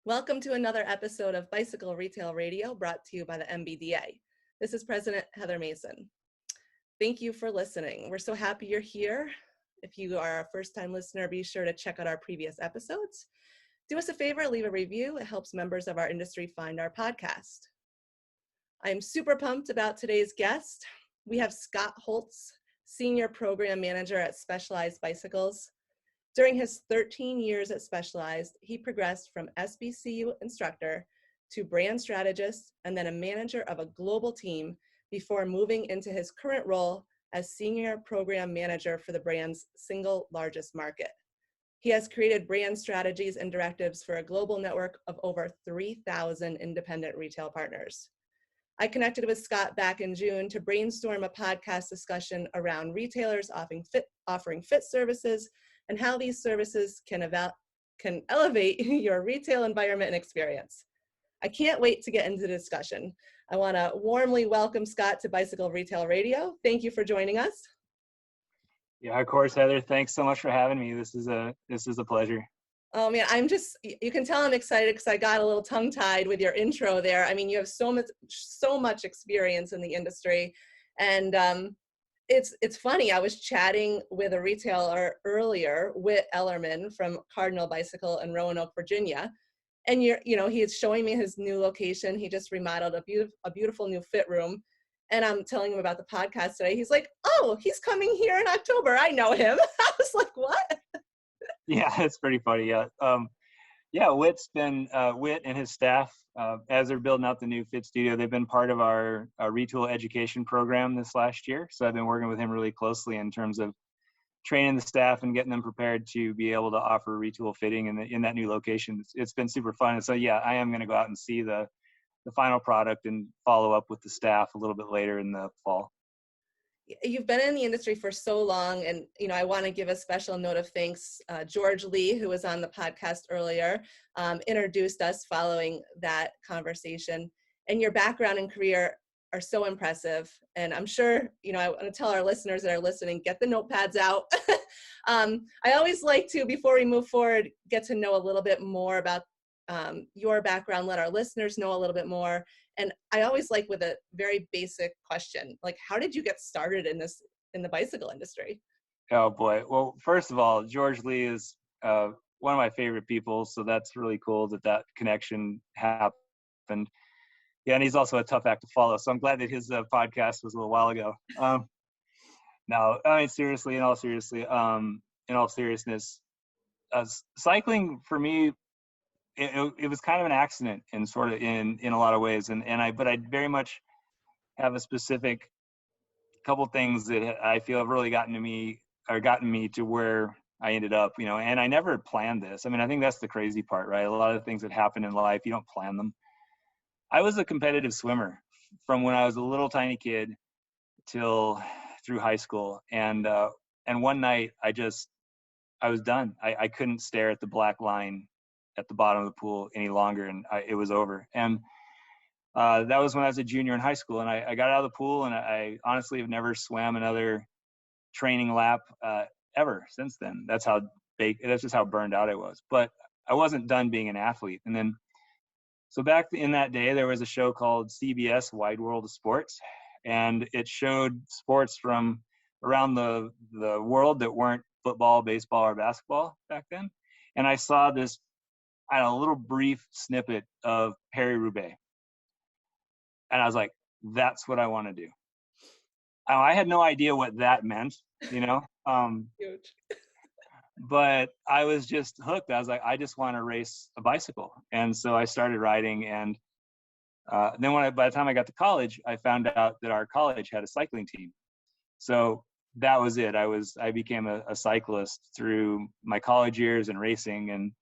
Welcome to another episode of Bicycle Retail Radio brought to you by the MBDA. This is President Heather Mason. Thank you for listening. We're so happy you're here. If you are a first-time listener, be sure to check out our previous episodes. Do us a favor, leave a review. It helps members of our industry find our podcast. I'm super pumped about today's guest. We have Scott Holz, Senior Program Manager at Specialized Bicycles. During his 13 years at Specialized, he progressed from Sbcu instructor to brand strategist and then a manager of a global team before moving into his current role as senior program manager for the brand's single largest market. He has created brand strategies and directives for a global network of over 3,000 independent retail partners. I connected with Scott back in June to brainstorm a podcast discussion around retailers offering fit services and how these services can elevate your retail environment and experience. I can't wait to get into the discussion. I want to warmly welcome Scott to Bicycle Retail Radio. Thank you for joining us. Yeah, of course, Heather. Thanks so much for having me. This is a pleasure. Oh man, you can tell I'm excited because I got a little tongue-tied with your intro there. I mean, you have so much experience in the industry, and it's funny. I was chatting with a retailer earlier, Whit Ellerman from Cardinal Bicycle in Roanoke, Virginia, and he is showing me his new location. He just remodeled a beautiful new fit room, and I'm telling him about the podcast today. He's like, "Oh, he's coming here in October. I know him." I was like, "What?" Yeah, it's pretty funny. Yeah, Whit and his staff, as they're building out the new fit studio, they've been part of our retool education program this last year. So I've been working with him really closely in terms of training the staff and getting them prepared to be able to offer retool fitting in that new location. It's been super fun. And so yeah, I am going to go out and see the final product and follow up with the staff a little bit later in the fall. You've been in the industry for so long, and I want to give a special note of thanks. George Lee, who was on the podcast earlier, introduced us following that conversation. And your background and career are so impressive. And I'm sure, I want to tell our listeners that are listening, get the notepads out. I always like to, before we move forward, get to know a little bit more about your background, let our listeners know a little bit more. And I always like with a very basic question, like, how did you get started in the bicycle industry? Oh boy. Well, first of all, George Lee is one of my favorite people. So that's really cool that connection happened. Yeah. And he's also a tough act to follow. So I'm glad that his podcast was a little while ago. No, I mean, seriously, in all seriousness, cycling for me, it was kind of an accident in a lot of ways. But I very much have a specific couple things that I feel have really gotten me to where I ended up, and I never planned this. I mean, I think that's the crazy part, right? A lot of things that happen in life, you don't plan them. I was a competitive swimmer from when I was a little tiny kid through high school. And one night I was done. I couldn't stare at the black line at the bottom of the pool any longer, and it was over. And that was when I was a junior in high school, and I got out of the pool, and I honestly have never swam another training lap ever since then. That's just how burned out I was. But I wasn't done being an athlete. And then, so back in that day, there was a show called CBS Wide World of Sports, and it showed sports from around the world that weren't football, baseball, or basketball back then. And I saw this, a little brief snippet of Paris-Roubaix. And I was like, that's what I want to do. I had no idea what that meant, Huge. But I was just hooked. I was like, I just want to race a bicycle. And so I started riding. And then by the time I got to college, I found out that our college had a cycling team. So that was it. I became a cyclist through my college years and racing, and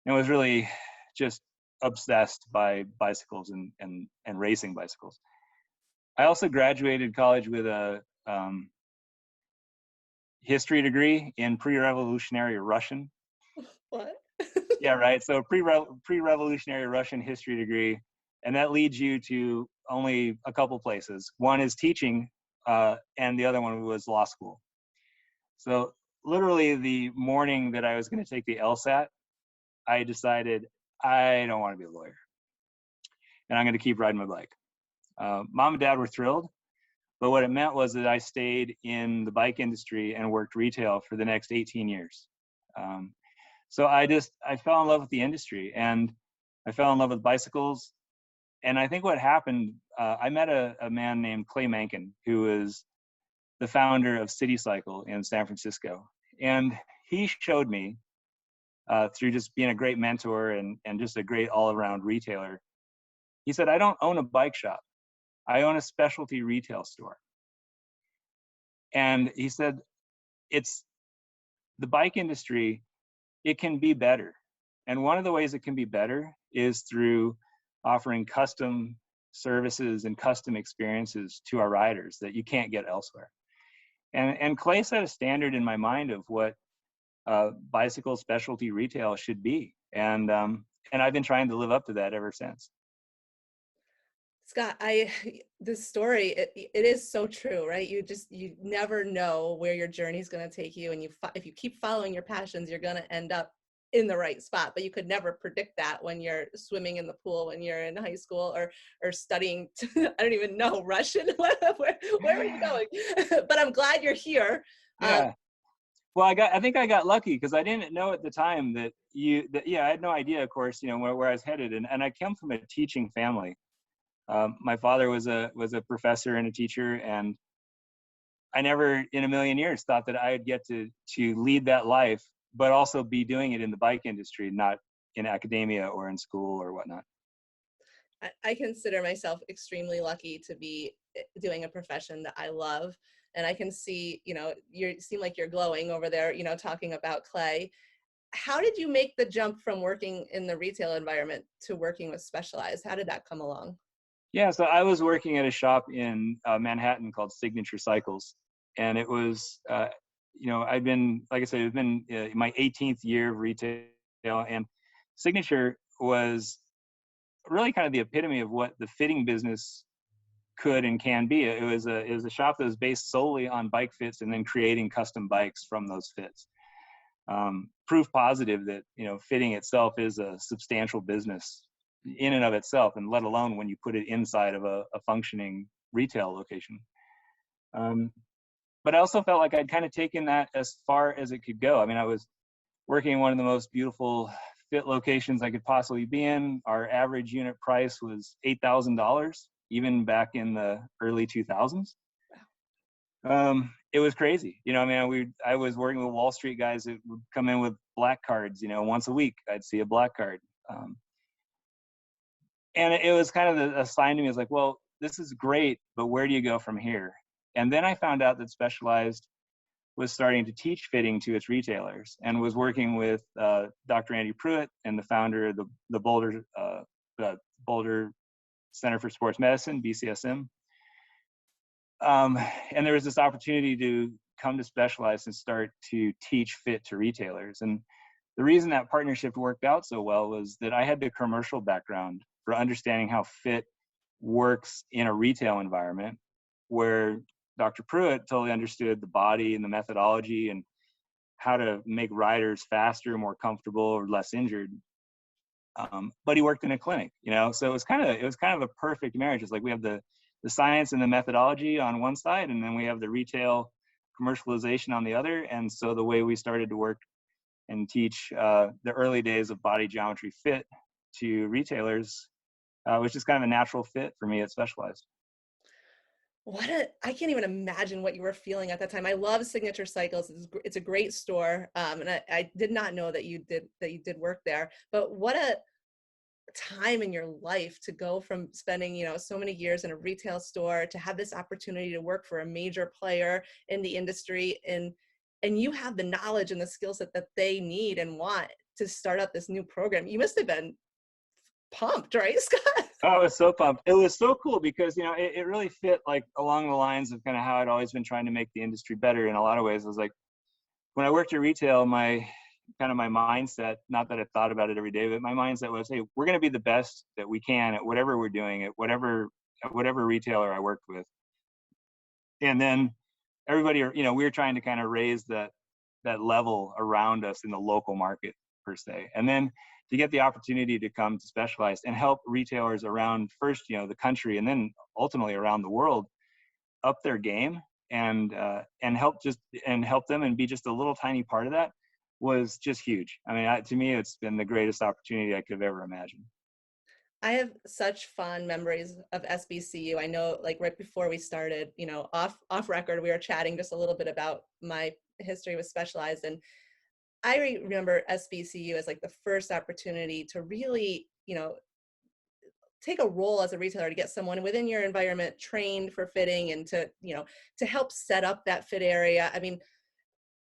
was really just obsessed by bicycles and racing bicycles. I also graduated college with a history degree in pre-revolutionary Russian. What? Yeah, right. So pre-revolutionary Russian history degree, and that leads you to only a couple places. One is teaching, and the other one was law school. So literally the morning that I was going to take the LSAT, I decided I don't want to be a lawyer, and I'm going to keep riding my bike. Mom and dad were thrilled, but what it meant was that I stayed in the bike industry and worked retail for the next 18 years. So I fell in love with the industry, and I fell in love with bicycles. And I think what happened, I met a man named Clay Mankin, who is the founder of City Cycle in San Francisco. And he showed me, through just being a great mentor and just a great all-around retailer, he said, I don't own a bike shop. I own a specialty retail store. And he said, it's the bike industry, it can be better. And one of the ways it can be better is through offering custom services and custom experiences to our riders that you can't get elsewhere. And Clay set a standard in my mind of what bicycle specialty retail should be. And I've been trying to live up to that ever since. Scott, this story, it is so true, right? You never know where your journey is going to take you. And if you keep following your passions, you're going to end up in the right spot, but you could never predict that when you're swimming in the pool, when you're in high school or studying, I don't even know, Russian. Where are you going? But I'm glad you're here. Yeah. Well, I think I got lucky because I didn't know at the time that I had no idea, of course, where I was headed. And I come from a teaching family. My father was a professor and a teacher, and I never in a million years thought that I would get to lead that life, but also be doing it in the bike industry, not in academia or in school or whatnot. I consider myself extremely lucky to be doing a profession that I love. And I can see, you seem like you're glowing over there, talking about Clay. How did you make the jump from working in the retail environment to working with Specialized? How did that come along? Yeah, so I was working at a shop in Manhattan called Signature Cycles. And it was, I've been, like I said, it's been my 18th year of retail, and Signature was really kind of the epitome of what the fitting business could and can be. It was a shop that was based solely on bike fits and then creating custom bikes from those fits. Proof positive that, fitting itself is a substantial business in and of itself, and let alone when you put it inside of a functioning retail location. But I also felt like I'd kind of taken that as far as it could go. I mean, I was working in one of the most beautiful fit locations I could possibly be in. Our average unit price was $8,000, even back in the early 2000s. It was crazy. I was working with Wall Street guys that would come in with black cards, once a week, I'd see a black card. And it was kind of a sign to me, it's like, well, this is great, but where do you go from here? And then I found out that Specialized was starting to teach fitting to its retailers and was working with Dr. Andy Pruitt and the founder of the Boulder Center for Sports Medicine, BCSM. And there was this opportunity to come to Specialized and start to teach fit to retailers. And the reason that partnership worked out so well was that I had the commercial background for understanding how fit works in a retail environment, where Dr. Pruitt totally understood the body and the methodology and how to make riders faster, more comfortable, or less injured. But he worked in a clinic, so it was kind of a perfect marriage. It's like we have the science and the methodology on one side, and then we have the retail commercialization on the other. And so the way we started to work and teach the early days of body geometry fit to retailers was just kind of a natural fit for me at Specialized. I can't even imagine what you were feeling at that time. I love Signature Cycles. It's a great store. And I did not know that you did work there, but what a time in your life to go from spending, so many years in a retail store to have this opportunity to work for a major player in the industry. And you have the knowledge and the skill set that they need and want to start up this new program. You must have been pumped, right, Scott? Oh, I was so pumped. It was so cool because, it really fit like along the lines of kind of how I'd always been trying to make the industry better in a lot of ways. I was like, when I worked at retail, my mindset, not that I thought about it every day, but my mindset was, hey, we're going to be the best that we can at whatever we're doing, at whatever retailer I worked with. And then everybody, we were trying to kind of raise that level around us in the local market per se. And then to get the opportunity to come to Specialized and help retailers around first, the country, and then ultimately around the world up their game and help them and be just a little tiny part of that was just huge. I mean, to me, it's been the greatest opportunity I could have ever imagined. I have such fond memories of SBCU. I know, like right before we started, off record, we were chatting just a little bit about my history with Specialized, and I remember SBCU as like the first opportunity to really, take a role as a retailer to get someone within your environment trained for fitting and to help set up that fit area. I mean,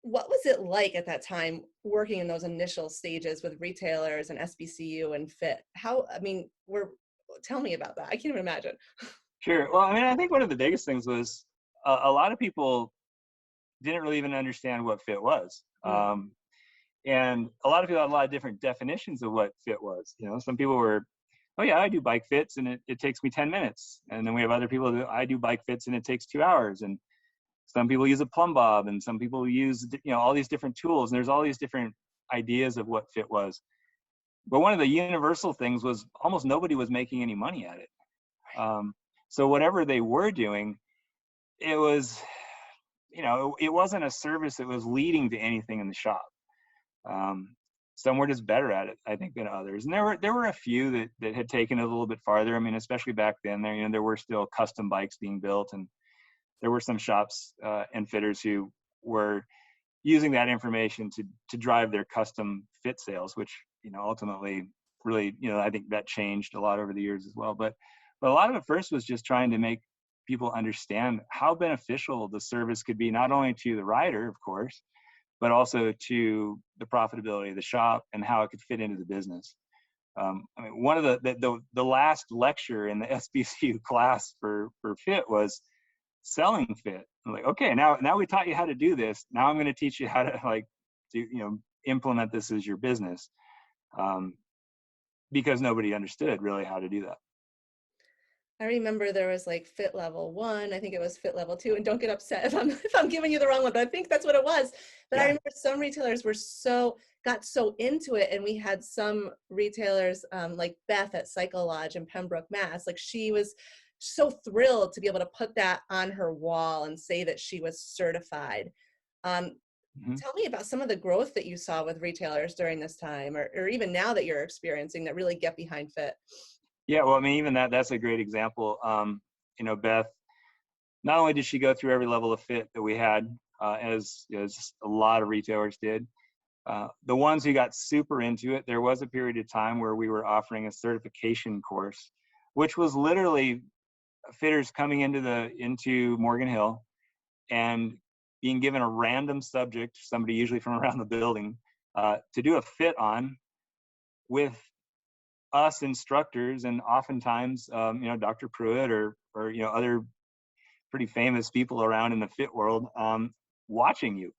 what was it like at that time working in those initial stages with retailers and SBCU and fit? Tell me about that. I can't even imagine. Sure. Well, I mean, I think one of the biggest things was a lot of people didn't really even understand what fit was. And a lot of people had a lot of different definitions of what fit was. Some people were, oh yeah, I do bike fits and it takes me 10 minutes. And then we have other people that I do bike fits and it takes 2 hours. And some people use a plumb bob and some people use, all these different tools. And there's all these different ideas of what fit was. But one of the universal things was almost nobody was making any money at it. So whatever they were doing, it was, it wasn't a service that was leading to anything in the shop. Some were just better at it, I think, than others. And there were a few that had taken it a little bit farther. I mean, especially back then, there were still custom bikes being built, and there were some shops and fitters who were using that information to drive their custom fit sales, which ultimately really I think that changed a lot over the years as well. But a lot of it first was just trying to make people understand how beneficial the service could be, not only to the rider, of course, but also to the profitability of the shop and how it could fit into the business. I mean, one of the last lecture in the SBCU class for fit was selling fit. I'm like, okay, now we taught you how to do this. Now I'm going to teach you how to implement this as your business, because nobody understood really how to do that. I remember there was like fit level 1, I think it was fit level 2, and don't get upset if I'm giving you the wrong one, but I think that's what it was. But yeah. I remember some retailers got so into it, and we had some retailers like Beth at Cycle Lodge in Pembroke, Mass. Like, she was so thrilled to be able to put that on her wall and say that she was certified. Tell me about some of the growth that you saw with retailers during this time, or even now that you're experiencing, that really get behind fit. Yeah, well, I mean, even that's a great example. Beth, not only did she go through every level of fit that we had, as a lot of retailers did, the ones who got super into it, there was a period of time where we were offering a certification course, which was literally fitters coming into Morgan Hill and being given a random subject, somebody usually from around the building, to do a fit on with us instructors, and oftentimes, Dr. Pruitt or other pretty famous people around in the fit world, watching you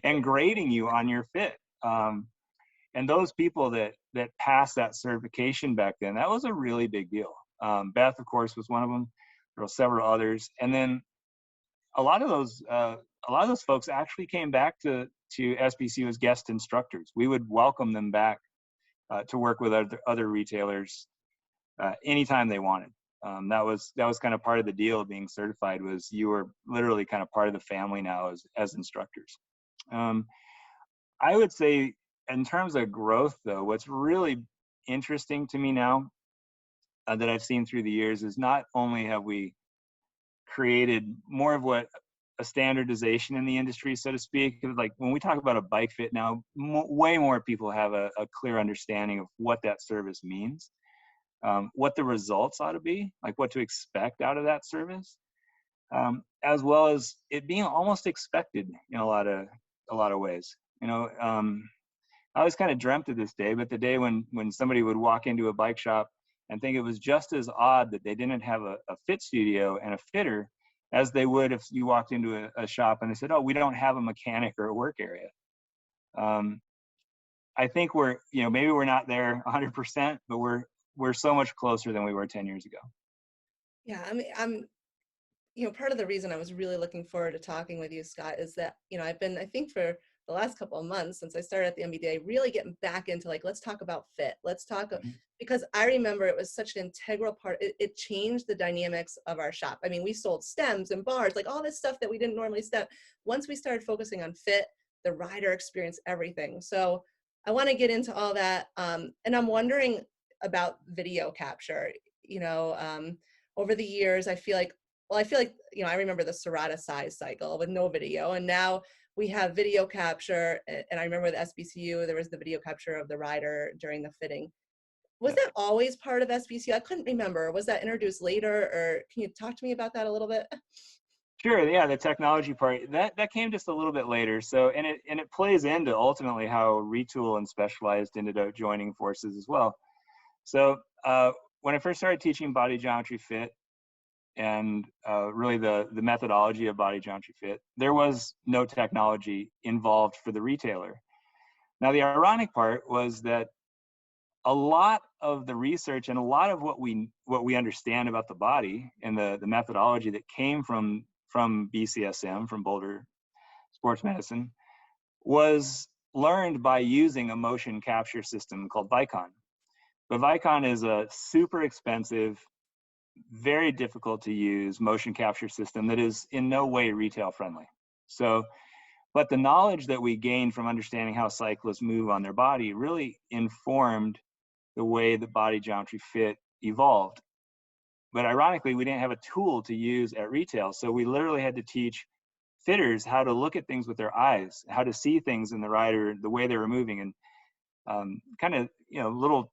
and grading you on your fit. And those people that passed that certification back then, that was a really big deal. Beth, of course, was one of them. There were several others, and then a lot of those folks actually came back to SBCU as guest instructors. We would welcome them back to work with other retailers anytime they wanted. That was kind of part of the deal of being certified, was you were literally kind of part of the family now as instructors. I would say, in terms of growth, though, what's really interesting to me now that I've seen through the years is not only have we created more of what a standardization in the industry, so to speak. Like, when we talk about a bike fit now, way more people have a clear understanding of what that service means, what the results ought to be, like what to expect out of that service, as well as it being almost expected in a lot of ways. I always kind of dreamt of this day, but the day when somebody would walk into a bike shop and think it was just as odd that they didn't have a fit studio and a fitter as they would if you walked into a shop and they said, oh, we don't have a mechanic or a work area. I think maybe we're not there 100%, but we're so much closer than we were 10 years ago. Yeah, I'm part of the reason I was really looking forward to talking with you, Scott, is that, I've been, I think for the last couple of months since I started at the MBDA, really getting back into like, let's talk about fit. Let's talk, because I remember it was such an integral part. It changed the dynamics of our shop. I mean, we sold stems and bars, like all this stuff that we didn't normally step. Once we started focusing on fit, the rider experienced everything. So I want to get into all that. And I'm wondering about video capture. Over the years, I feel like, I remember the Serrata size cycle with no video, and now we have video capture. And I remember the SBCU, there was the video capture of the rider during the fitting. Was that always part of SBCU? I couldn't remember. Was that introduced later, or can you talk to me about that a little bit? Sure. Yeah, the technology part that came just a little bit later. So, and it plays into ultimately how Retool and Specialized ended up joining forces as well. So when I first started teaching body geometry fit, and really the methodology of body geometry fit, there was no technology involved for the retailer. Now, the ironic part was that a lot of the research and a lot of what we understand about the body and the methodology that came from BCSM, from Boulder Sports Medicine, was learned by using a motion capture system called Vicon. But Vicon is a super expensive, very difficult to use motion capture system that is in no way retail friendly. So, but the knowledge that we gained from understanding how cyclists move on their body really informed the way that body geometry fit evolved. But ironically, we didn't have a tool to use at retail. So we literally had to teach fitters how to look at things with their eyes, how to see things in the rider, the way they were moving, and kind of, little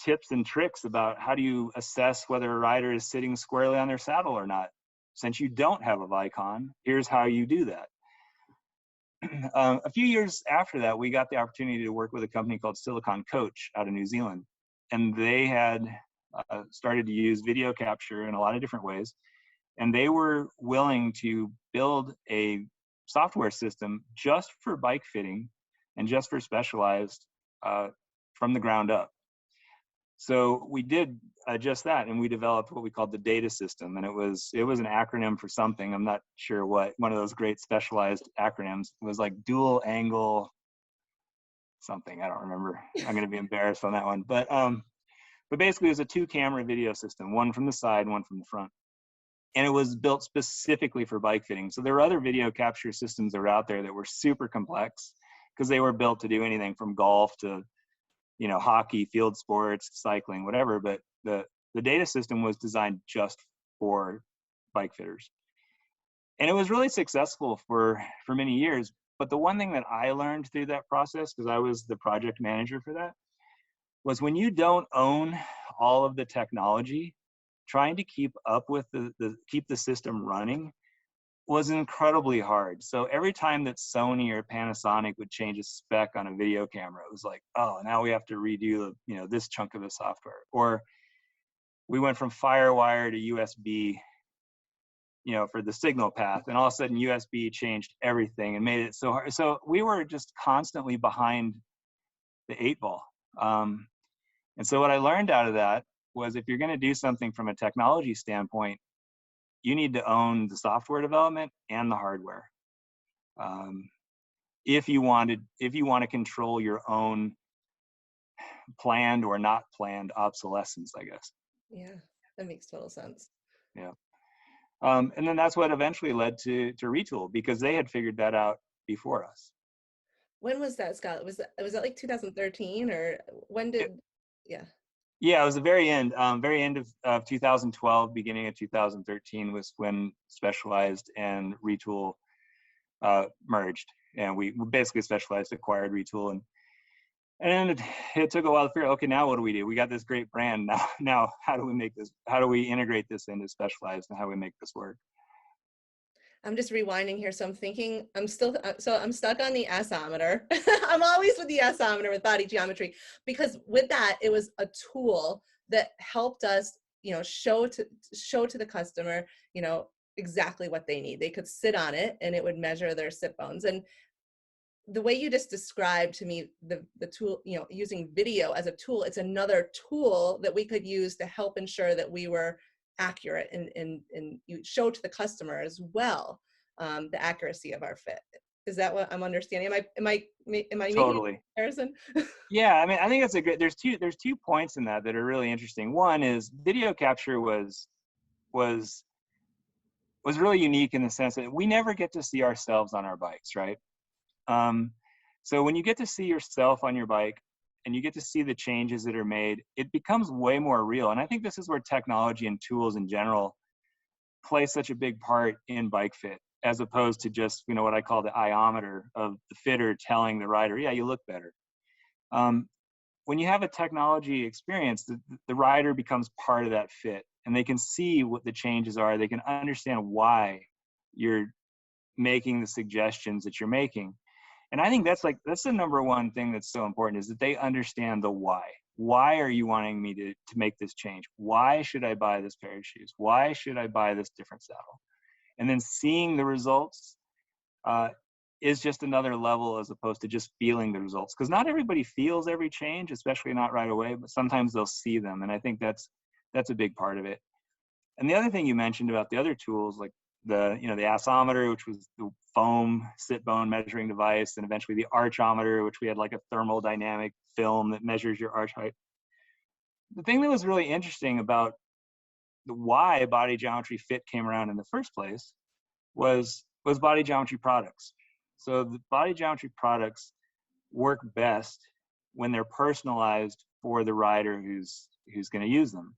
tips and tricks about how do you assess whether a rider is sitting squarely on their saddle or not. Since you don't have a Vicon, here's how you do that. A few years after that, we got the opportunity to work with a company called Silicon Coach out of New Zealand. And they had started to use video capture in a lot of different ways. And they were willing to build a software system just for bike fitting and just for Specialized from the ground up. So we did just that, and we developed what we called the data system, and it was an acronym for something. I'm not sure what. One of those great Specialized acronyms. It was like dual angle something. I don't remember. I'm going to be embarrassed on that one. But basically, it was a 2-camera video system, one from the side, one from the front, and it was built specifically for bike fitting. So there were other video capture systems that were out there that were super complex because they were built to do anything from golf to hockey, field sports, cycling, whatever. But the data system was designed just for bike fitters. And it was really successful for many years. But the one thing that I learned through that process, because I was the project manager for that, was when you don't own all of the technology, trying to keep up with keep the system running was incredibly hard. So every time that Sony or Panasonic would change a spec on a video camera, it was like, oh, now we have to redo this chunk of the software. Or we went from FireWire to USB, for the signal path, and all of a sudden USB changed everything and made it so hard. So we were just constantly behind the 8 ball. And so what I learned out of that was, if you're going to do something from a technology standpoint, you need to own the software development and the hardware. If you want to control your own planned or not planned obsolescence, I guess. Yeah, that makes total sense. Yeah. And then that's what eventually led to Retool, because they had figured that out before us. When was that, Scott? Was that like 2013, or when did? Yeah. Yeah, it was the very end of 2012, beginning of 2013 was when Specialized and Retool merged, and we basically Specialized acquired Retool, and it took a while to figure out, okay, now what do we do? We got this great brand. Now how do we make this? How do we integrate this into Specialized, and how do we make this work? I'm just rewinding here. So I'm thinking, I'm stuck on the S-ometer. I'm always with the S-ometer with body geometry, because with that, it was a tool that helped us, show to the customer, exactly what they need. They could sit on it and it would measure their sit bones. And the way you just described to me the tool, using video as a tool, it's another tool that we could use to help ensure that we were accurate and you show to the customer as well the accuracy of our fit. Is that what I'm understanding? Am I making a Totally. comparison? Yeah, I mean, I think that's a good. There's two points in that are really interesting. One is video capture was really unique in the sense that we never get to see ourselves on our bikes, right? So when you get to see yourself on your bike and you get to see the changes that are made, it becomes way more real. And I think this is where technology and tools in general play such a big part in bike fit, as opposed to just, what I call the iometer of the fitter telling the rider, yeah, you look better. When you have a technology experience, the rider becomes part of that fit, and they can see what the changes are. They can understand why you're making the suggestions that you're making. And I think that's the number one thing that's so important, is that they understand the why. Why are you wanting me to make this change? Why should I buy this pair of shoes? Why should I buy this different saddle? And then seeing the results is just another level, as opposed to just feeling the results. Because not everybody feels every change, especially not right away, but sometimes they'll see them. And I think that's a big part of it. And the other thing you mentioned about the other tools, like the assometer, which was the foam sit bone measuring device, and eventually the archometer, which we had like a thermodynamic film that measures your arch height. The thing that was really interesting about why body geometry fit came around in the first place was body geometry products. So the body geometry products work best when they're personalized for the rider who's going to use them.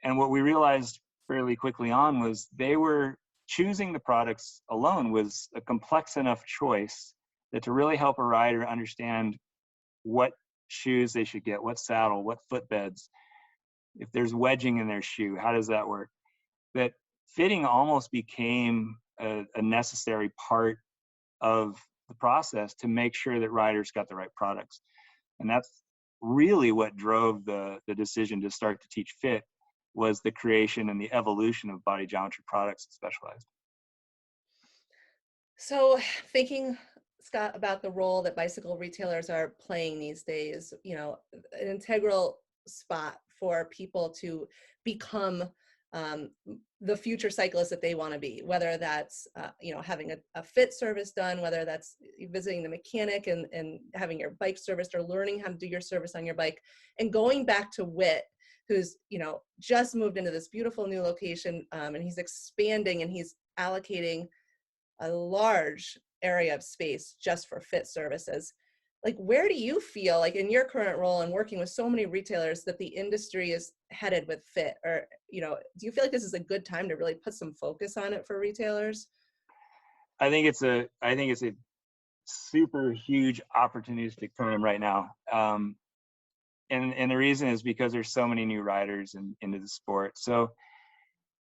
And what we realized fairly quickly on was they were choosing the products alone was a complex enough choice that to really help a rider understand what shoes they should get, what saddle, what footbeds, if there's wedging in their shoe, how does that work? That fitting almost became a necessary part of the process to make sure that riders got the right products. And that's really what drove the decision to start to teach fit, was the creation and the evolution of body geometry products and Specialized. So thinking, Scott, about the role that bicycle retailers are playing these days, an integral spot for people to become the future cyclist that they want to be, whether that's, having a fit service done, whether that's visiting the mechanic and having your bike serviced, or learning how to do your service on your bike, and going back to Whit, who's, just moved into this beautiful new location, and he's expanding, and he's allocating a large area of space just for fit services. Like, where do you feel, like in your current role and working with so many retailers, that the industry is headed with fit? Or, do you feel like this is a good time to really put some focus on it for retailers? I think it's a super huge opportunistic time right now. And the reason is because there's so many new riders into the sport. So,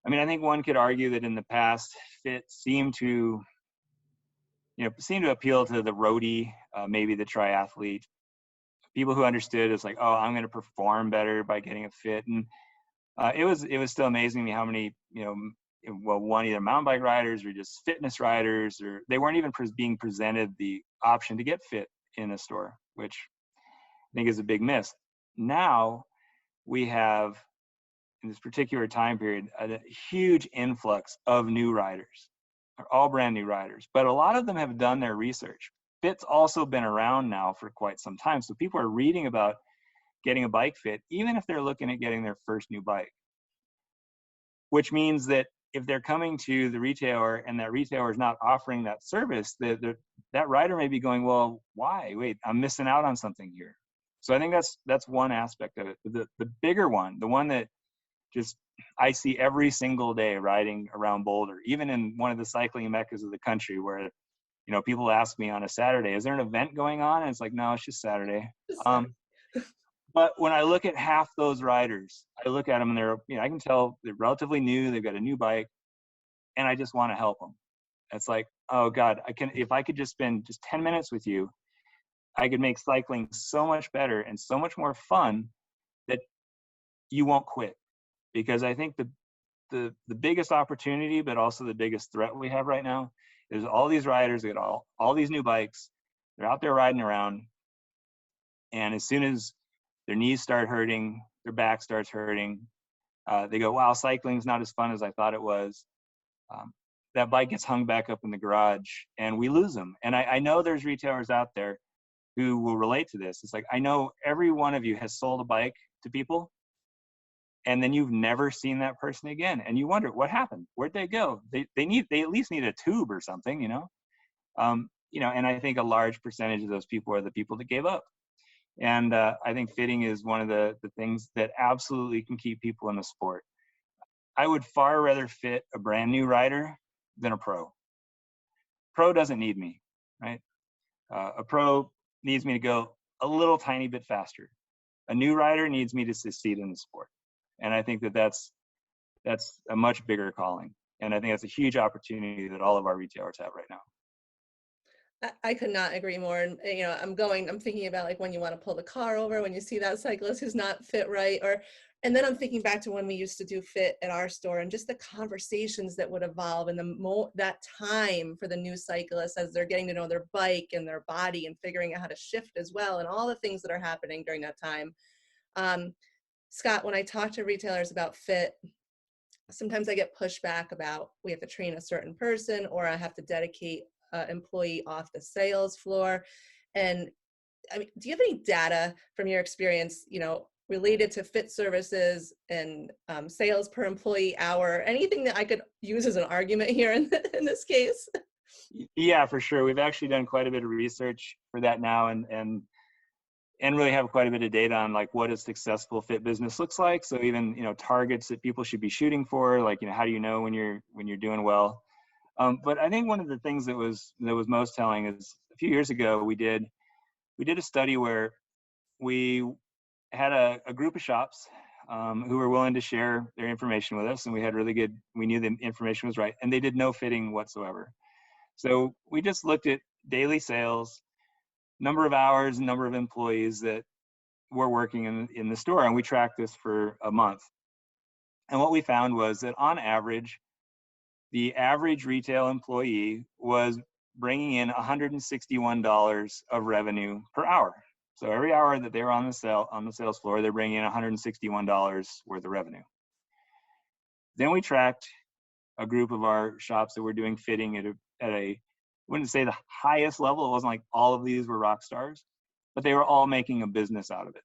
I mean, I think one could argue that in the past, fit seemed to appeal to the roadie, maybe the triathlete, people who understood it's like, oh, I'm going to perform better by getting a fit. And it was still amazing to me how many, either mountain bike riders or just fitness riders, or they weren't even being presented the option to get fit in a store, which I think is a big miss. Now we have, in this particular time period, a huge influx of new riders. They're all brand new riders, but a lot of them have done their research. Fit's also been around now for quite some time, so people are reading about getting a bike fit, even if they're looking at getting their first new bike. Which means that if they're coming to the retailer and that retailer is not offering that service, that rider may be going, well, why? Wait, I'm missing out on something here. So I think that's one aspect of it. The bigger one, the one that just I see every single day riding around Boulder, even in one of the cycling meccas of the country, where people ask me on a Saturday, is there an event going on? And it's like, no, it's just Saturday. But when I look at half those riders, I look at them and they're, I can tell they're relatively new. They've got a new bike, and I just want to help them. It's like, oh God, if I could just spend just 10 minutes with you, I could make cycling so much better and so much more fun that you won't quit. Because I think the biggest opportunity, but also the biggest threat we have right now, is all these riders, they got all these new bikes, they're out there riding around, and as soon as their knees start hurting, their back starts hurting, they go, wow, cycling's not as fun as I thought it was. that bike gets hung back up in the garage and we lose them. And I know there's retailers out there who will relate to this. It's like, I know every one of you has sold a bike to people, and then you've never seen that person again. And you wonder what happened, where'd they go? They at least need a tube or something, and I think a large percentage of those people are the people that gave up. And I think fitting is one of the things that absolutely can keep people in the sport. I would far rather fit a brand new rider than a pro. Pro doesn't need me, right? A pro needs me to go a little tiny bit faster. A new rider needs me to succeed in the sport. And I think that's a much bigger calling. And I think that's a huge opportunity that all of our retailers have right now. I could not agree more. And I'm thinking about like when you want to pull the car over, when you see that cyclist who's not fit right, and then I'm thinking back to when we used to do fit at our store and just the conversations that would evolve and that time for the new cyclists as they're getting to know their bike and their body and figuring out how to shift as well, and all the things that are happening during that time. Scott, when I talk to retailers about fit, sometimes I get pushback about we have to train a certain person, or I have to dedicate an employee off the sales floor. And I mean, do you have any data from your experience, related to fit services and sales per employee hour, anything that I could use as an argument here in this case? Yeah, for sure. We've actually done quite a bit of research for that now, and really have quite a bit of data on like what a successful fit business looks like. So even, targets that people should be shooting for, like, how do you know when you're doing well? But I think one of the things that was most telling is a few years ago, we did a study where we had a group of shops who were willing to share their information with us, and we knew the information was right, and they did no fitting whatsoever. So we just looked at daily sales, number of hours, number of employees that were working in the store, and we tracked this for a month. And what we found was that on average, the average retail employee was bringing in $161 of revenue per hour. So every hour that they were on the sales floor, they're bringing in $161 worth of revenue. Then we tracked a group of our shops that were doing fitting at a I wouldn't say the highest level. It wasn't like all of these were rock stars, but they were all making a business out of it.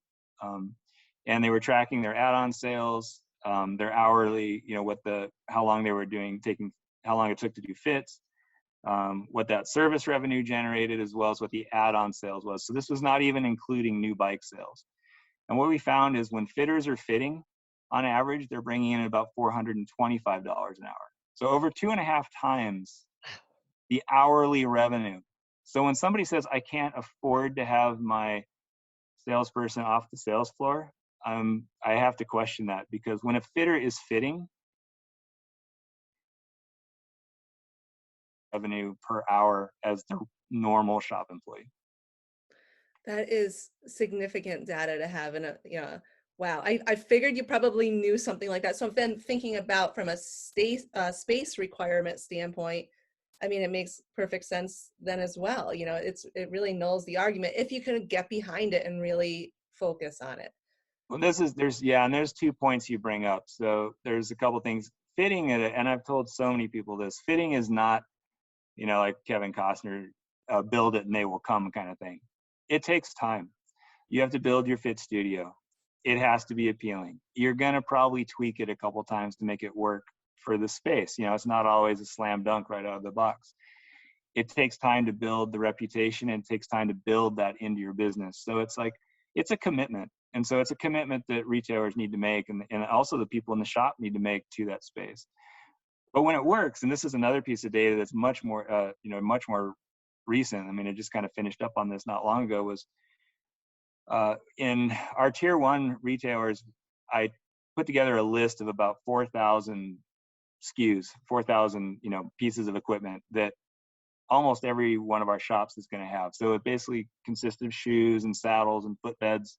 And they were tracking their add-on sales, their hourly, how long they were how long it took to do fits, what that service revenue generated, as well as what the add-on sales was. So this was not even including new bike sales. And what we found is when fitters are fitting, on average, they're bringing in about $425 an hour. So over 2.5 times the hourly revenue. So when somebody says, I can't afford to have my salesperson off the sales floor, I have to question that, because when a fitter is fitting, revenue per hour as the normal shop employee. That is significant data to have. And wow, I figured you probably knew something like that. So I've been thinking about from a space requirement standpoint, I mean, it makes perfect sense then as well. It really nulls the argument if you can get behind it and really focus on it. Well, there's 2 points you bring up. So there's a couple things. Fitting, and I've told so many people this, fitting is not, like Kevin Costner, build it and they will come kind of thing. It takes time. You have to build your fit studio. It has to be appealing. You're going to probably tweak it a couple times to make it work for the space. It's not always a slam dunk right out of the box. It takes time to build the reputation, and it takes time to build that into your business. So it's a commitment. And so it's a commitment that retailers need to make, and also the people in the shop need to make to that space. But when it works, and this is another piece of data that's much more recent. I mean, it just kind of finished up on this not long ago, was in our tier 1 retailers, I put together a list of about 4,000 SKUs, 4,000, pieces of equipment that almost every one of our shops is going to have. So it basically consists of shoes and saddles and footbeds.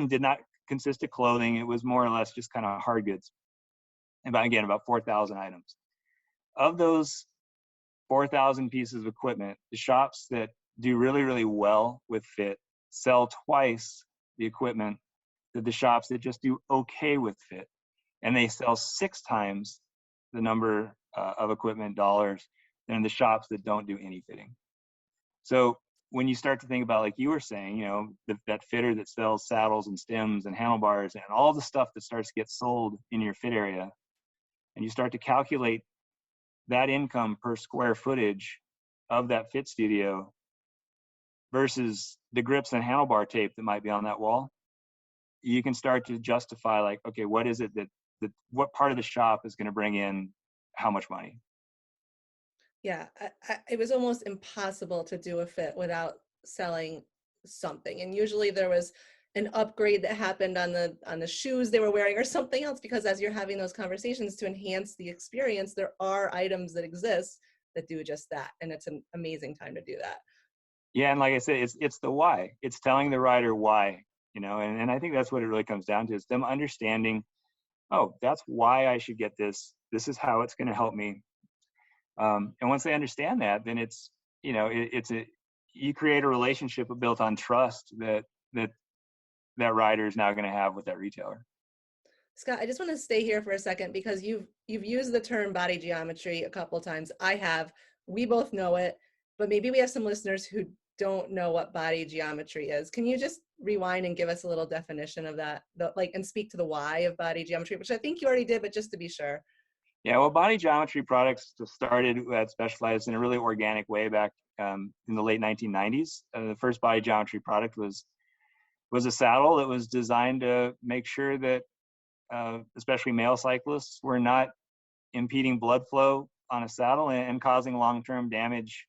Did not consist of clothing. It was more or less just kind of hard goods. And about 4,000 items. Of those 4,000 pieces of equipment, the shops that do really, really well with fit sell twice the equipment that the shops that just do okay with fit. And they sell 6 times the number of equipment dollars than the shops that don't do any fitting. So when you start to think about, like you were saying, you know, that fitter that sells saddles and stems and handlebars and all the stuff that starts to get sold in your fit area, and you start to calculate that income per square footage of that fit studio versus the grips and handlebar tape that might be on that wall, you can start to justify, like, okay, what is it that what part of the shop is going to bring in how much money? Yeah, it was almost impossible to do a fit without selling something. And usually there was an upgrade that happened on the shoes they were wearing or something else, because as you're having those conversations to enhance the experience, there are items that exist that do just that. And it's an amazing time to do that. Yeah, and like I said, it's the why. It's telling the rider why, you know, and I think that's what it really comes down to, is them understanding, oh, that's why I should get this. This is how it's going to help me. And once they understand that, then it's, you know, you create a relationship built on trust that rider is now going to have with that retailer. Scott, I just want to stay here for a second, because you've used the term body geometry a couple of times. I have. We both know it, but maybe we have some listeners who don't know what body geometry is. Can you just rewind and give us a little definition of that, and speak to the why of body geometry, which I think you already did, but just to be sure. Yeah, well, body geometry products started specialized in a really organic way back in the late 1990s. The first body geometry product was a saddle that was designed to make sure that especially male cyclists were not impeding blood flow on a saddle and causing long-term damage,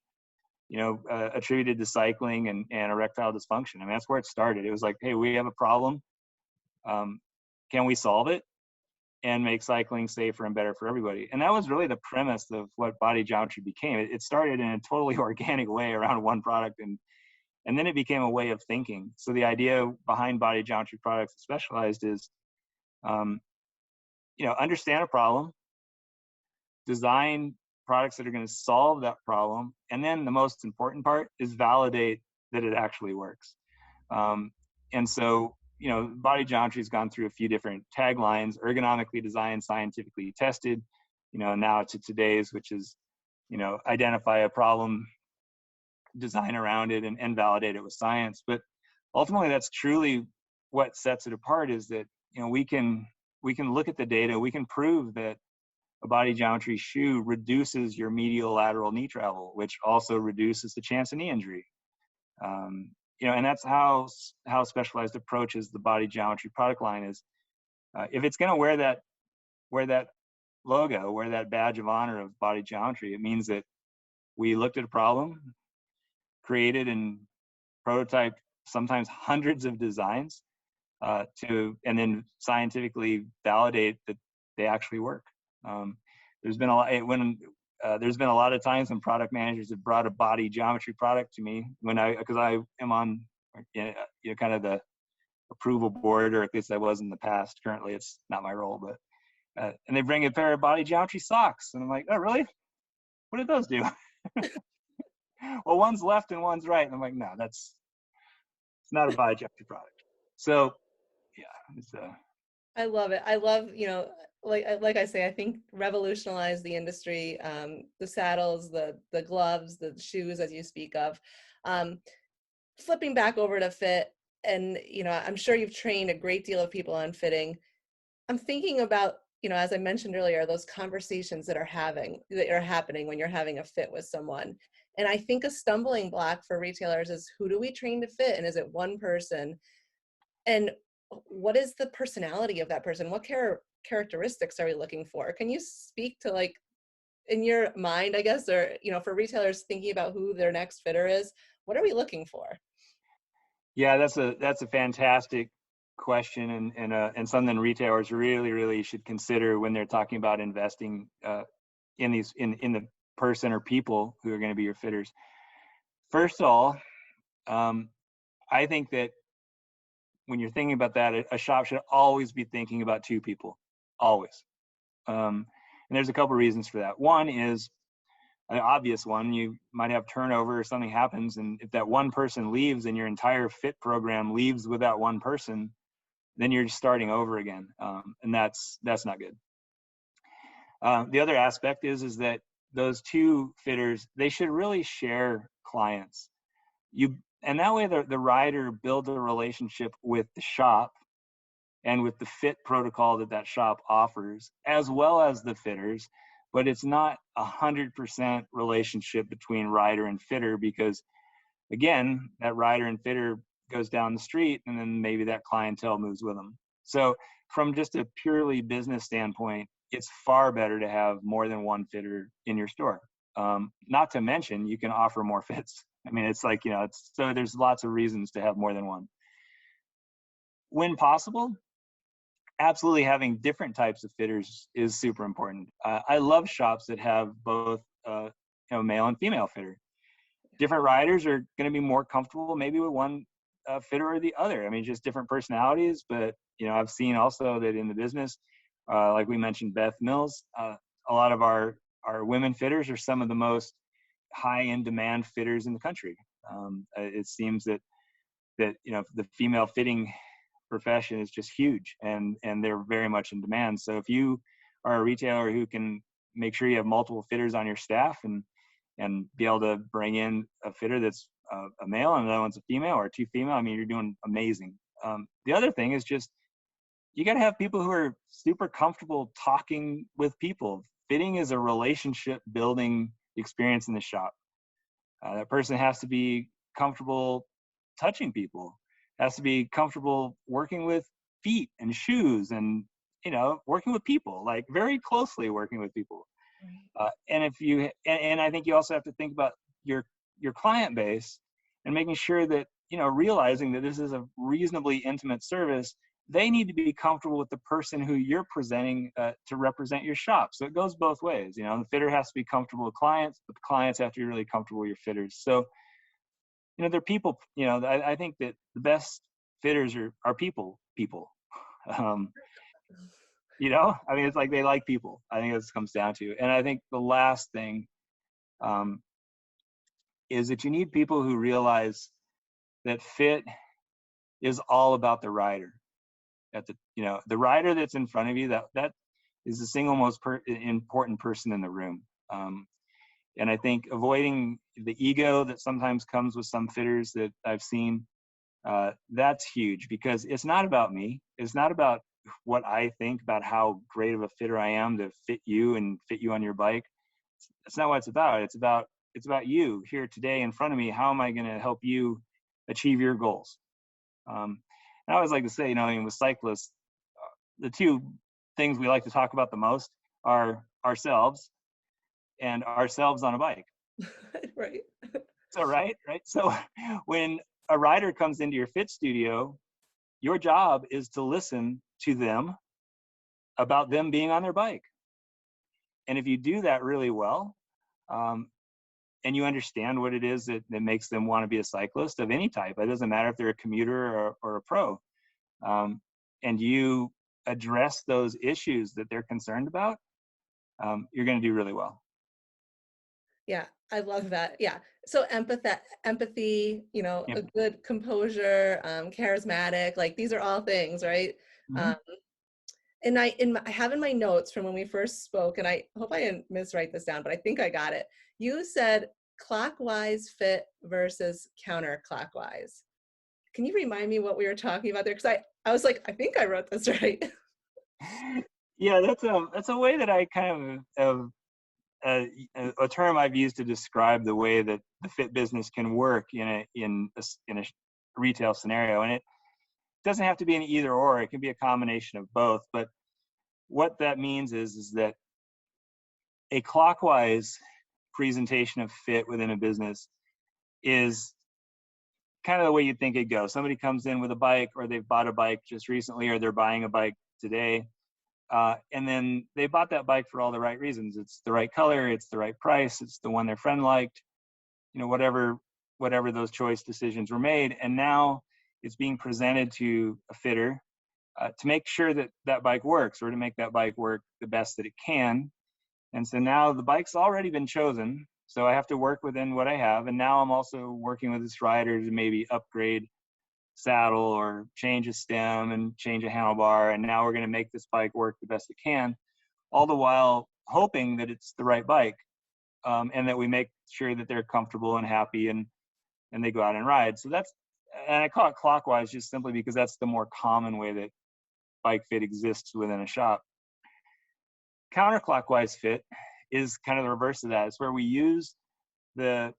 you know, attributed to cycling and erectile dysfunction. I mean, that's where it started. It was like, hey, we have a problem. Can we solve it and make cycling safer and better for everybody? And that was really the premise of what body geometry became. It started in a totally organic way around one product, and then it became a way of thinking. So the idea behind body geometry products specialized is, you know, understand a problem, design products that are going to solve that problem, and then the most important part is validate that it actually works. And so, you know, body geometry has gone through a few different taglines: ergonomically designed, scientifically tested, you know, now to today's, which is, you know, identify a problem, design around it, and validate it with science. But ultimately, that's truly what sets it apart, is that, you know, we can look at the data, we can prove that a body geometry shoe reduces your medial lateral knee travel, which also reduces the chance of knee injury. You know, and that's how Specialized approaches the body geometry product line is, if it's going to wear that logo, wear that badge of honor of body geometry, it means that we looked at a problem, created and prototyped sometimes hundreds of designs and then scientifically validate that they actually work. There's been a lot of times when product managers have brought a body geometry product to me because I am on, you know, kind of the approval board, or at least I was in the past. Currently, it's not my role, but and they bring a pair of body geometry socks, and I'm like, oh, really? What did those do? Well, one's left and one's right, and I'm like, no, it's not a body geometry product. So, yeah, it's I love it. I love, you know, like I say, I think revolutionized the industry, the saddles, the gloves, the shoes, as you speak of. Flipping back over to fit, and, you know, I'm sure you've trained a great deal of people on fitting. I'm thinking about, you know, as I mentioned earlier, those conversations that are happening when you're having a fit with someone. And I think a stumbling block for retailers is, who do we train to fit? And is it one person? And what is the personality of that person? What characteristics are we looking for? Can you speak to, like, in your mind, I guess, or, you know, for retailers thinking about who their next fitter is, what are we looking for? Yeah, that's a fantastic question, and something retailers really should consider when they're talking about investing in the person or people who are going to be your fitters. First of all, I think that when you're thinking about that, a shop should always be thinking about two people, always. And there's a couple reasons for that. One is an obvious one: you might have turnover or something happens, and if that one person leaves and your entire fit program leaves with that one person, then you're just starting over again, and that's not good. The other aspect is that those two fitters, they should really share clients. And that way the rider builds a relationship with the shop and with the fit protocol that shop offers, as well as the fitters. But it's not 100% relationship between rider and fitter, because again, that rider and fitter goes down the street and then maybe that clientele moves with them. So from just a purely business standpoint, it's far better to have more than one fitter in your store. Not to mention, you can offer more fits. I mean, it's like, so there's lots of reasons to have more than one. When possible, absolutely having different types of fitters is super important. I love shops that have both, male and female fitter. Different riders are going to be more comfortable maybe with one fitter or the other. I mean, just different personalities. But I've seen also that in the business, like we mentioned, Beth Mills, a lot of our women fitters are some of the most high in demand fitters in the country. It seems that the female fitting profession is just huge, and they're very much in demand. So if you are a retailer who can make sure you have multiple fitters on your staff and be able to bring in a fitter that's a male and another one's a female, or two female, I mean, you're doing amazing. The other thing is just, you got to have people who are super comfortable talking with people. Fitting is a relationship building experience in the shop. That person has to be comfortable touching people, has to be comfortable working with feet and shoes, and working with people, like very closely working with people. And if you and I think you also have to think about your client base and making sure that realizing that this is a reasonably intimate service, they need to be comfortable with the person who you're presenting to represent your shop. So it goes both ways. The fitter has to be comfortable with clients, but the clients have to be really comfortable with your fitters. So they're people. I think that the best fitters are people. I mean, it's like they like people. I think this comes down to. And I think the last thing is that you need people who realize that fit is all about the rider. The rider that's in front of you, that is the single most important person in the room. And I think avoiding the ego that sometimes comes with some fitters that I've seen, that's huge, because it's not about me. It's not about what I think about how great of a fitter I am to fit you and fit you on your bike. That's not what it's about. It's about you here today in front of me. How am I going to help you achieve your goals? And I always like to say, with cyclists, the two things we like to talk about the most are ourselves and ourselves on a bike. Right. So, right. So when a rider comes into your fit studio, your job is to listen to them about them being on their bike. And if you do that really well, and you understand what it is that makes them want to be a cyclist of any type, it doesn't matter if they're a commuter or a pro, and you address those issues that they're concerned about, you're going to do really well. Yeah, I love that. Yeah. So empathy, Yeah. a good composure, charismatic, like these are all things, right? Mm-hmm. And I have in my notes from when we first spoke, and I hope I didn't miswrite this down, but I think I got it. You said clockwise fit versus counterclockwise. Can you remind me what we were talking about there? Because I was like, I think I wrote this right. Yeah, that's a way that I kind of a term I've used to describe the way that the fit business can work in a retail scenario. And it doesn't have to be an either or, it can be a combination of both. But what that means is that a clockwise presentation of fit within a business is kind of the way you'd think it'd go. Somebody comes in with a bike, or they've bought a bike just recently, or they're buying a bike today. And then they bought that bike for all the right reasons. It's the right color, it's the right price, it's the one their friend liked, whatever those choice decisions were made. And now it's being presented to a fitter to make sure that bike works, or to make that bike work the best that it can. And so now the bike's already been chosen, so I have to work within what I have. And now I'm also working with this rider to maybe upgrade saddle or change a stem and change a handlebar, and now we're going to make this bike work the best it can, all the while hoping that it's the right bike, and that we make sure that they're comfortable and happy, and they go out and ride. So and I call it clockwise just simply because that's the more common way that bike fit exists within a shop. Counterclockwise fit is kind of the reverse of that. It's where we use the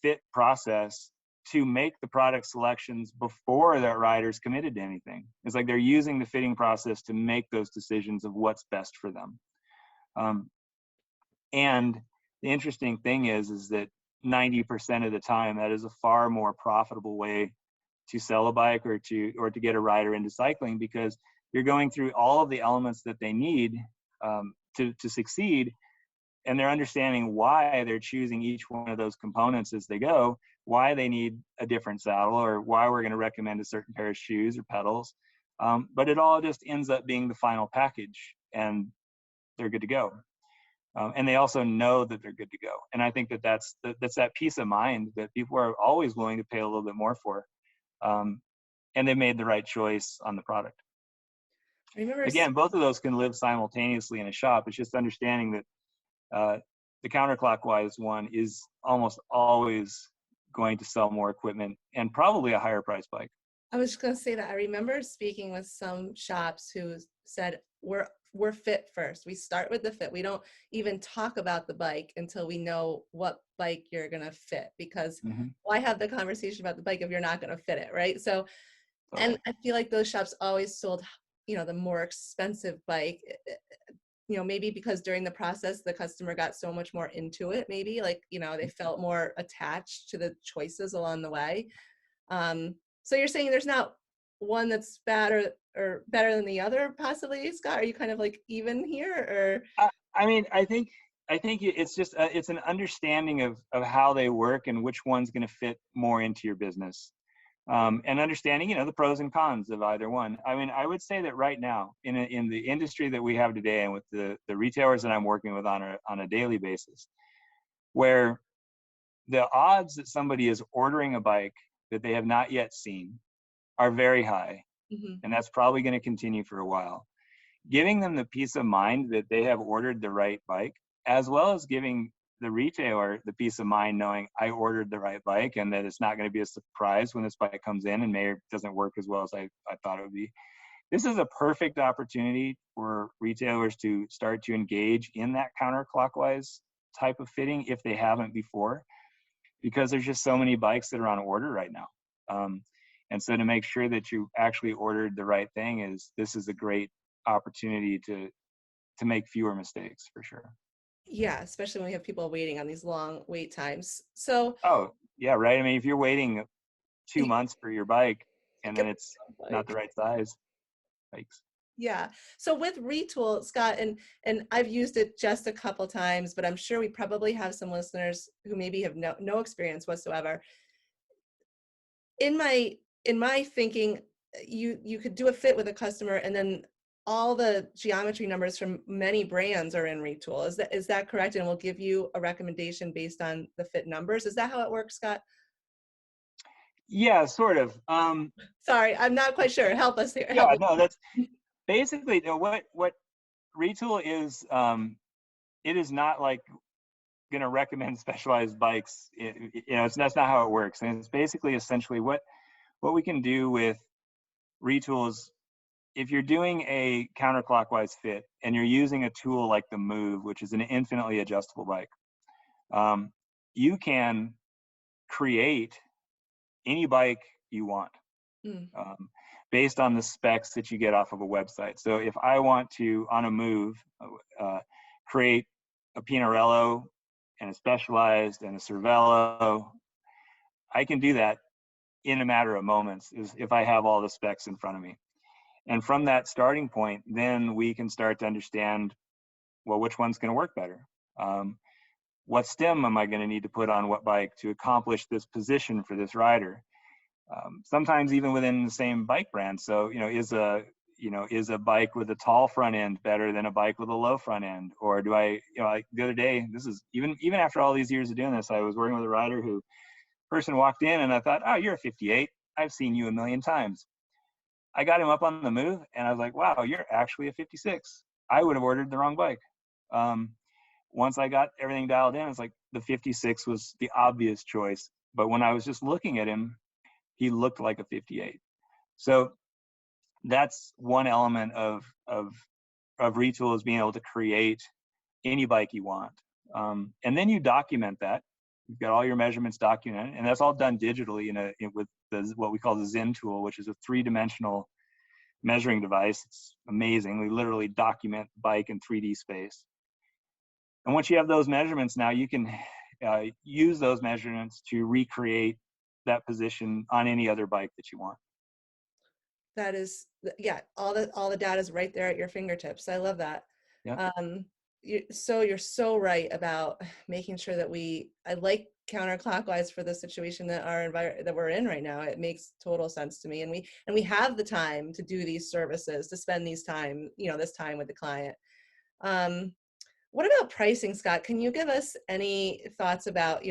fit process to make the product selections before that rider's committed to anything. It's like they're using the fitting process to make those decisions of what's best for them. And the interesting thing is that 90% of the time, that is a far more profitable way to sell a bike or to get a rider into cycling, because you're going through all of the elements that they need to succeed, and they're understanding why they're choosing each one of those components as they go, why they need a different saddle, or why we're going to recommend a certain pair of shoes or pedals. But it all just ends up being the final package, and they're good to go. And they also know that they're good to go. And I think that's that peace of mind that people are always willing to pay a little bit more for. And they made the right choice on the product. Again, both of those can live simultaneously in a shop. It's just understanding that the counterclockwise one is almost always going to sell more equipment and probably a higher price bike. I was just going to say that I remember speaking with some shops who said, we're fit first. We start with the fit. We don't even talk about the bike until we know what bike you're going to fit, because why have the conversation about the bike if you're not going to fit it, right? So, and I feel like those shops always sold, the more expensive bike, maybe because during the process, the customer got so much more into it, maybe they felt more attached to the choices along the way. So you're saying there's not one that's bad or better than the other, possibly, Scott? Are you kind of like even here, or? I think it's just it's an understanding of how they work and which one's going to fit more into your business, and understanding the pros and cons of either one. I would say that right now in the industry that we have today, and with the retailers that I'm working with on a daily basis, where the odds that somebody is ordering a bike that they have not yet seen are very high. And that's probably going to continue for a while. Giving them the peace of mind that they have ordered the right bike, as well as giving the retailer the peace of mind knowing I ordered the right bike, and that it's not going to be a surprise when this bike comes in and maybe doesn't work as well as I thought it would be. This is a perfect opportunity for retailers to start to engage in that counterclockwise type of fitting if they haven't before, because there's just so many bikes that are on order right now. And so to make sure that you actually ordered the right thing this is a great opportunity to make fewer mistakes, for sure. Yeah, especially when we have people waiting on these long wait times. So. Oh, yeah, right. If you're waiting 2 months for your bike and then it's not the right size, bikes. Yeah. So with Retool, Scott, and I've used it just a couple times, but I'm sure we probably have some listeners who maybe have no experience whatsoever. In my thinking, you could do a fit with a customer, and then all the geometry numbers from many brands are in Retool. Is that correct? And we'll give you a recommendation based on the fit numbers. Is that how it works, Scott? Yeah, sort of. Sorry, I'm not quite sure. Help us here. Yeah, no, that's basically what Retool is. It is not like going to recommend specialized bikes. That's not how it works. And it's basically essentially what we can do with Retool is, if you're doing a counterclockwise fit and you're using a tool like the Move, which is an infinitely adjustable bike, you can create any bike you want based on the specs that you get off of a website. So if I want to, on a Move, create a Pinarello and a Specialized and a Cervelo, I can do that in a matter of moments if I have all the specs in front of me. And from that starting point, then we can start to understand, well, which one's going to work better? What stem am I going to need to put on what bike to accomplish this position for this rider? Sometimes even within the same bike brand. So, is a bike with a tall front end better than a bike with a low front end? Or do I, like the other day, this is even after all these years of doing this, I was working with a rider who person walked in and I thought, oh, you're a 58. I've seen you a million times. I got him up on the Move and I was like, wow, you're actually a 56. I would have ordered the wrong bike. Once I got everything dialed in, it's like the 56 was the obvious choice. But when I was just looking at him, he looked like a 58. So that's one element of Retool, is being able to create any bike you want. And then you document that. You've got all your measurements documented, and that's all done digitally with what we call the Zen tool, which is a 3-dimensional measuring device. It's amazing. We literally document the bike in 3D space. And once you have those measurements, now you can use those measurements to recreate that position on any other bike that you want. That is, yeah, all the data is right there at your fingertips. I love that. Yeah. You're so right about making sure that I like counterclockwise for the situation that that we're in right now. It makes total sense to me, and we have the time to do these services, to spend this time with the client. What about pricing, Scott? Can you give us any thoughts about,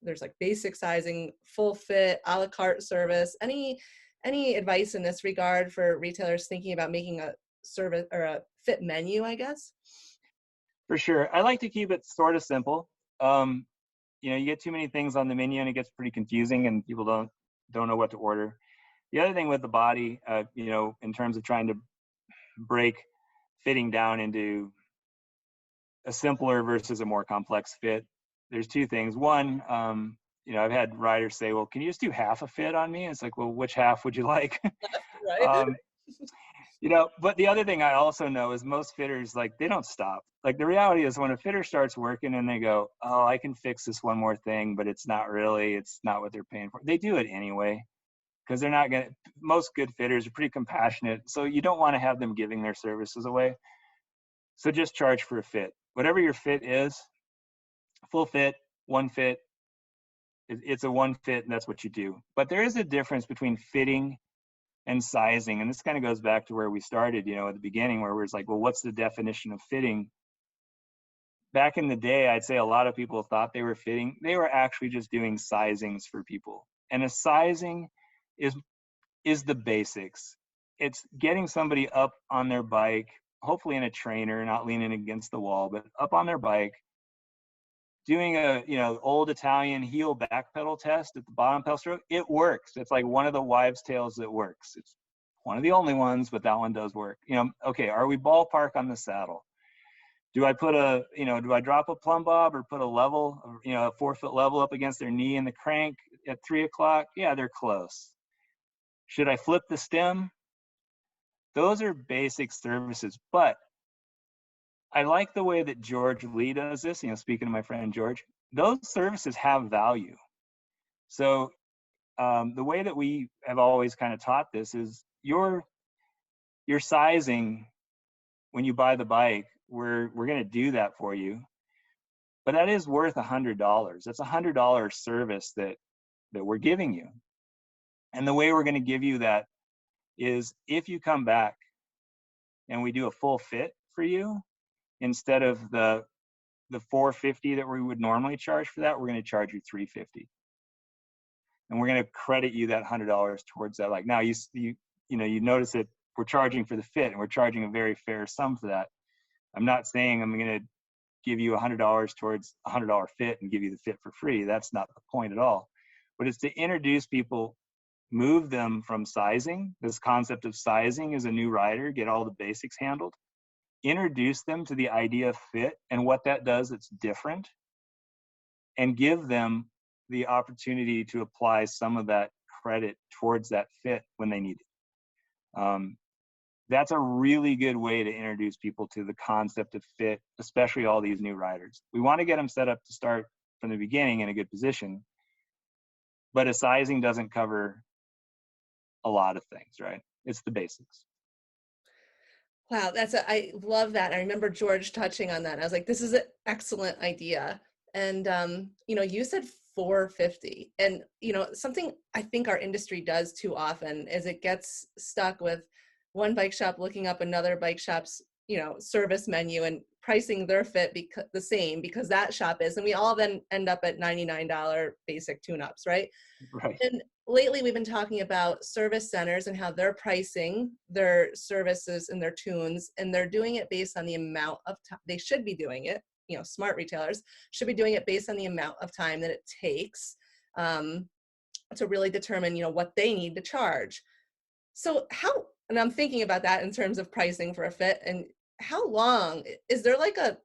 there's like basic sizing, full fit, a la carte service, any advice in this regard for retailers thinking about making a service or a fit menu, I guess? For sure. I like to keep it sort of simple. You get too many things on the menu and it gets pretty confusing and people don't know what to order. The other thing with the body, in terms of trying to break fitting down into a simpler versus a more complex fit, there's two things. One, I've had riders say, well, can you just do half a fit on me? It's like, well, which half would you like? Right. But the other thing I also know is most fitters, they don't stop. The reality is when a fitter starts working and they go, oh, I can fix this one more thing, but it's not what they're paying for. They do it anyway, because they're not most good fitters are pretty compassionate. So you don't want to have them giving their services away. So just charge for a fit. Whatever your fit is, full fit, one fit, it's a one fit and that's what you do. But there is a difference between fitting and sizing. And this kind of goes back to where we started, at the beginning, where it's like, well, what's the definition of fitting? Back in the day, I'd say a lot of people thought they were fitting. They were actually just doing sizings for people. And a sizing is the basics. It's getting somebody up on their bike, hopefully in a trainer, not leaning against the wall, but up on their bike, doing a old Italian heel back pedal test at the bottom pedal stroke. It works. It's like one of the wives' tales that works. It's one of the only ones, but that one does work. Okay, are we ballpark on the saddle? Do I drop a plumb bob or put a level, a 4-foot level up against their knee in the crank at 3 o'clock? Yeah, they're close. Should I flip the stem? Those are basic services, but I like the way that George Lee does this, speaking to my friend George, those services have value. So the way that we have always kind of taught this is your sizing when you buy the bike, we're going to do that for you. But that is worth $100. That's a $100 service that we're giving you. And the way we're going to give you that is if you come back and we do a full fit for you, instead of the $450 that we would normally charge for that, we're going to charge you $350, and we're going to credit you that $100 towards that. Now you notice that we're charging for the fit, and we're charging a very fair sum for that. I'm not saying I'm going to give you $100 towards a $100 fit and give you the fit for free. That's not the point at all. But it's to introduce people, move them from sizing. This concept of sizing as a new rider, get all the basics handled. Introduce them to the idea of fit and what that does that's different, and give them the opportunity to apply some of that credit towards that fit when they need it. That's a really good way to introduce people to the concept of fit, especially all these new riders. We want to get them set up to start from the beginning in a good position, but a sizing doesn't cover a lot of things, right? It's the basics. Wow, I love that. I remember George touching on that. I was like, this is an excellent idea. And, you said $450, and, something I think our industry does too often is it gets stuck with one bike shop looking up another bike shop's, service menu and pricing their fit the same because that shop is, and we all then end up at $99 basic tune-ups, right? Right. And lately we've been talking about service centers and how they're pricing their services and their tunes, and they're doing it based on the amount of time they should be doing it. You know, smart retailers should be doing it based on the amount of time that it takes to really determine, you know, what they need to charge. So how, and I'm thinking about that in terms of pricing for a fit, and how long, is there like a,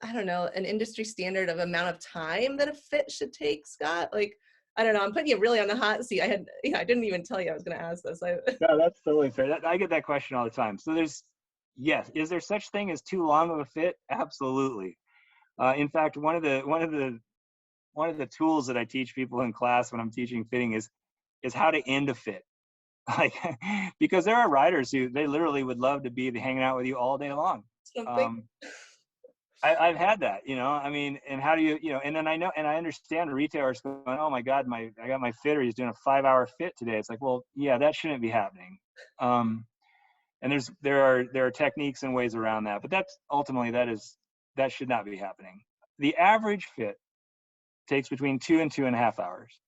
I don't know, an industry standard of amount of time that a fit should take, Scott? Like, I don't know, I'm putting you really on the hot seat. I didn't even tell you I was going to ask this. No, that's totally fair. I get that question all the time. So yes, is there such thing as too long of a fit? Absolutely. In fact, one of the tools that I teach people in class when I'm teaching fitting is how to end a fit. Like, because there are riders who they literally would love to be hanging out with you all day long. I've had that, you know, I mean, and how do you know, and then I know, and I understand retailers going, oh my God, I got my fitter, he's doing a 5-hour fit today. It's like, well, yeah, that shouldn't be happening. And there are techniques and ways around that, but that's ultimately, that should not be happening. The average fit takes between 2 and 2.5 hours.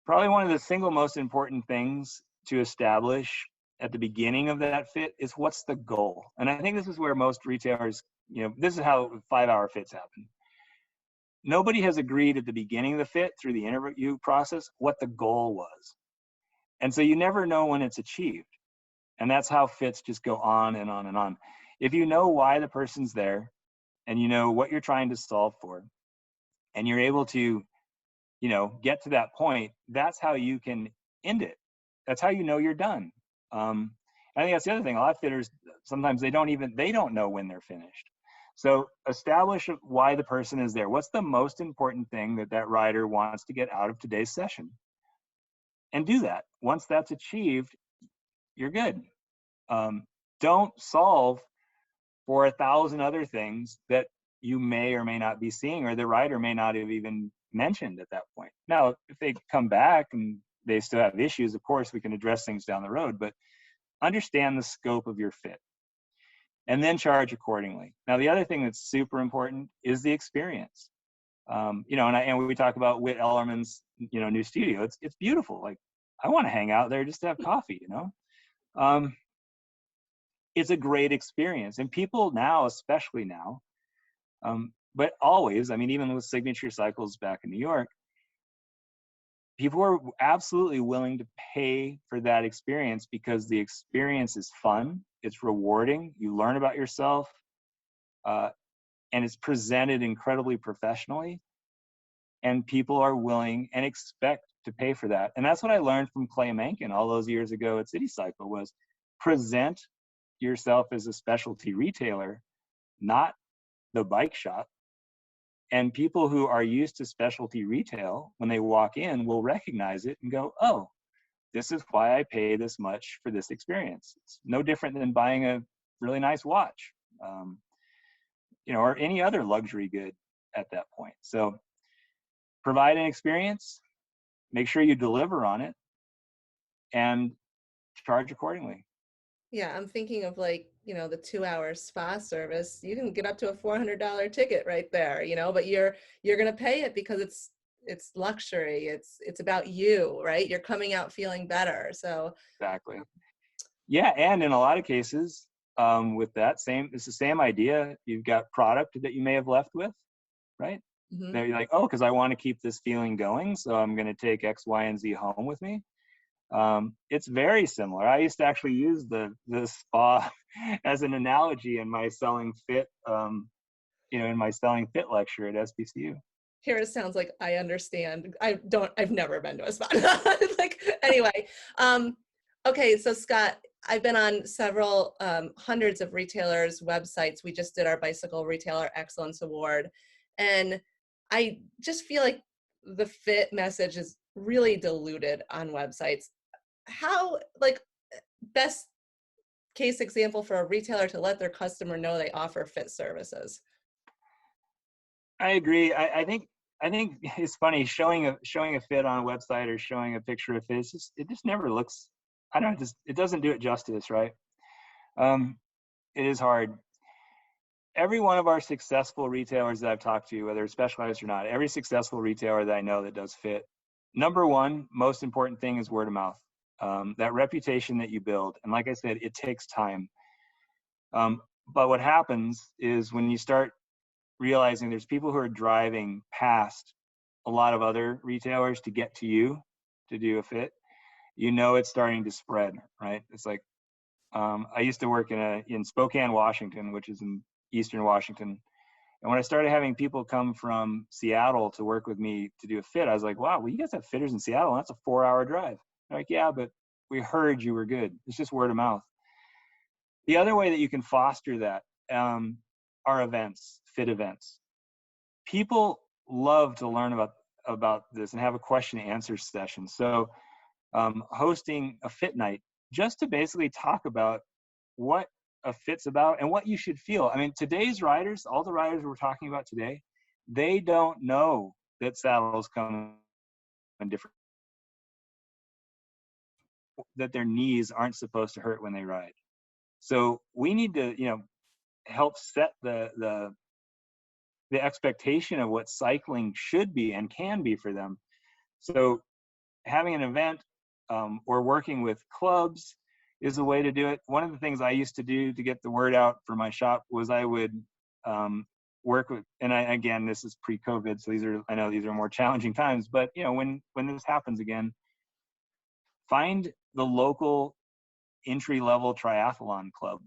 Probably one of the single most important things to establish at the beginning of that fit is what's the goal. And I think this is where most retailers, you know, this is how 5-hour fits happen. Nobody has agreed at the beginning of the fit through the interview process what the goal was. And so you never know when it's achieved. And that's how fits just go on and on and on. If you know why the person's there and you know what you're trying to solve for, and you're able to, you know, get to that point, that's how you can end it. That's how you know you're done. I think that's the other thing. A lot of fitters, sometimes they don't know when they're finished. So establish why the person is there. What's the most important thing that rider wants to get out of today's session? And do that. Once that's achieved, you're good. Don't solve for 1,000 other things that you may or may not be seeing, or the rider may not have even mentioned at that point. Now, if they come back and they still have issues, of course, we can address things down the road, but understand the scope of your fit and then charge accordingly. Now, the other thing that's super important is the experience. You know, and we talk about Whit Ellerman's, you know, new studio. It's beautiful. Like, I want to hang out there just to have coffee, you know? It's a great experience. And people now, especially now, but always, I mean, even with Signature Cycles back in New York, people are absolutely willing to pay for that experience because the experience is fun, it's rewarding, you learn about yourself, and it's presented incredibly professionally, and people are willing and expect to pay for that. And that's what I learned from Clay Mencken all those years ago at City Cycle, was present yourself as a specialty retailer, not the bike shop. And people who are used to specialty retail, when they walk in, will recognize it and go, oh, this is why I pay this much for this experience. It's no different than buying a really nice watch, you know, or any other luxury good at that point. So provide an experience, make sure you deliver on it, and charge accordingly. Yeah, I'm thinking of, like, you know, the 2-hour spa service. You can get up to a $400 ticket right there, you know, but you're going to pay it because it's luxury. It's about you, right? You're coming out feeling better. So Exactly. Yeah, and in a lot of cases, with that it's the same idea. You've got product that you may have left with, right? mm-hmm. That you're like, oh, because I want to keep this feeling going, so I'm going to take X, Y, and Z home with me. It's very similar. I used to actually use the spa as an analogy in my selling fit, you know, in my selling fit lecture at Sbcu. Here it sounds like I understand. I've never been to a spa. Like, anyway, okay, so Scott, I've been on several hundreds of retailers' websites. We just did our Bicycle Retailer Excellence Award, and I just feel like the fit message is really diluted on websites. How, like, best case example for a retailer to let their customer know they offer fit services? I agree. I think it's funny showing a fit on a website or showing a picture of fit. It just never looks. I don't know. It doesn't do it justice, right? It is hard. Every one of our successful retailers that I've talked to, whether it's specialized or not, every successful retailer that I know that does fit, number one, most important thing is word of mouth. That reputation that you build. And like I said, it takes time. But what happens is when you start realizing there's people who are driving past a lot of other retailers to get to you to do a fit, you know it's starting to spread, right? It's like, I used to work in Spokane, Washington, which is in Eastern Washington. And when I started having people come from Seattle to work with me to do a fit, I was like, wow, well, you guys have fitters in Seattle. That's a 4-hour drive. They're like, yeah, but we heard you were good. It's just word of mouth. The other way that you can foster that are events, fit events. People love to learn about this and have a question and answer session. So hosting a fit night just to basically talk about what a fit's about and what you should feel. I mean, today's riders, all the riders we're talking about today, they don't know that saddles come in different, that their knees aren't supposed to hurt when they ride. So we need to, help set the expectation of what cycling should be and can be for them. So having an event or working with clubs is a way to do it. One of the things I used to do to get the word out for my shop was I would work with, and again, this is pre-COVID, so I know these are more challenging times, but when this happens again, find the local entry-level triathlon club,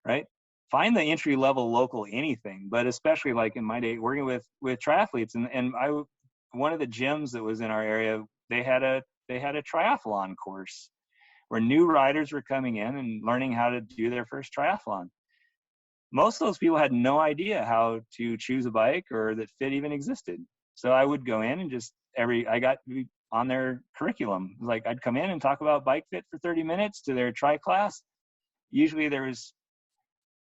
right? Find the entry-level local anything, but especially like in my day, working with triathletes, and one of the gyms that was in our area, they had a triathlon course where new riders were coming in and learning how to do their first triathlon. Most of those people had no idea how to choose a bike or that fit even existed. So I would go in and I got on their curriculum. Like I'd come in and talk about bike fit for 30 minutes to their tri class. Usually there was,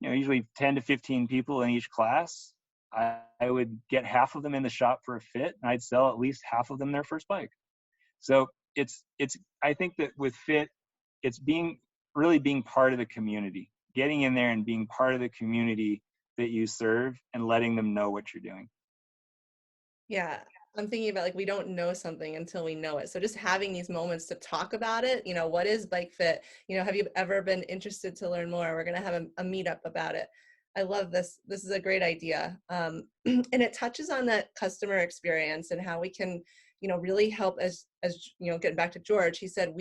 usually 10 to 15 people in each class. I would get half of them in the shop for a fit, and I'd sell at least half of them their first bike. So I think that with fit, it's really being part of the community, getting in there and being part of the community that you serve and letting them know what you're doing. Yeah, I'm thinking about like we don't know something until we know it. So just having these moments to talk about it, what is bike fit? Have you ever been interested to learn more? We're going to have a meetup about it. I love this. This is a great idea. And it touches on that customer experience and how we can, really help as getting back to George, he said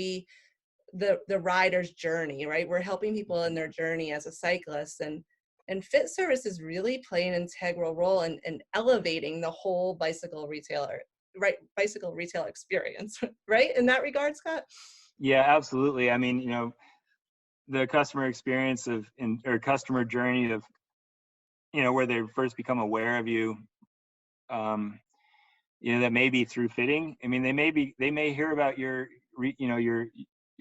the rider's journey, right? We're helping people in their journey as a cyclist, and fit services really play an integral role in elevating the whole bicycle retail experience, right? In that regard, Scott? Yeah, absolutely. I mean, the customer experience or customer journey of, where they first become aware of you, that may be through fitting. I mean, they may hear about your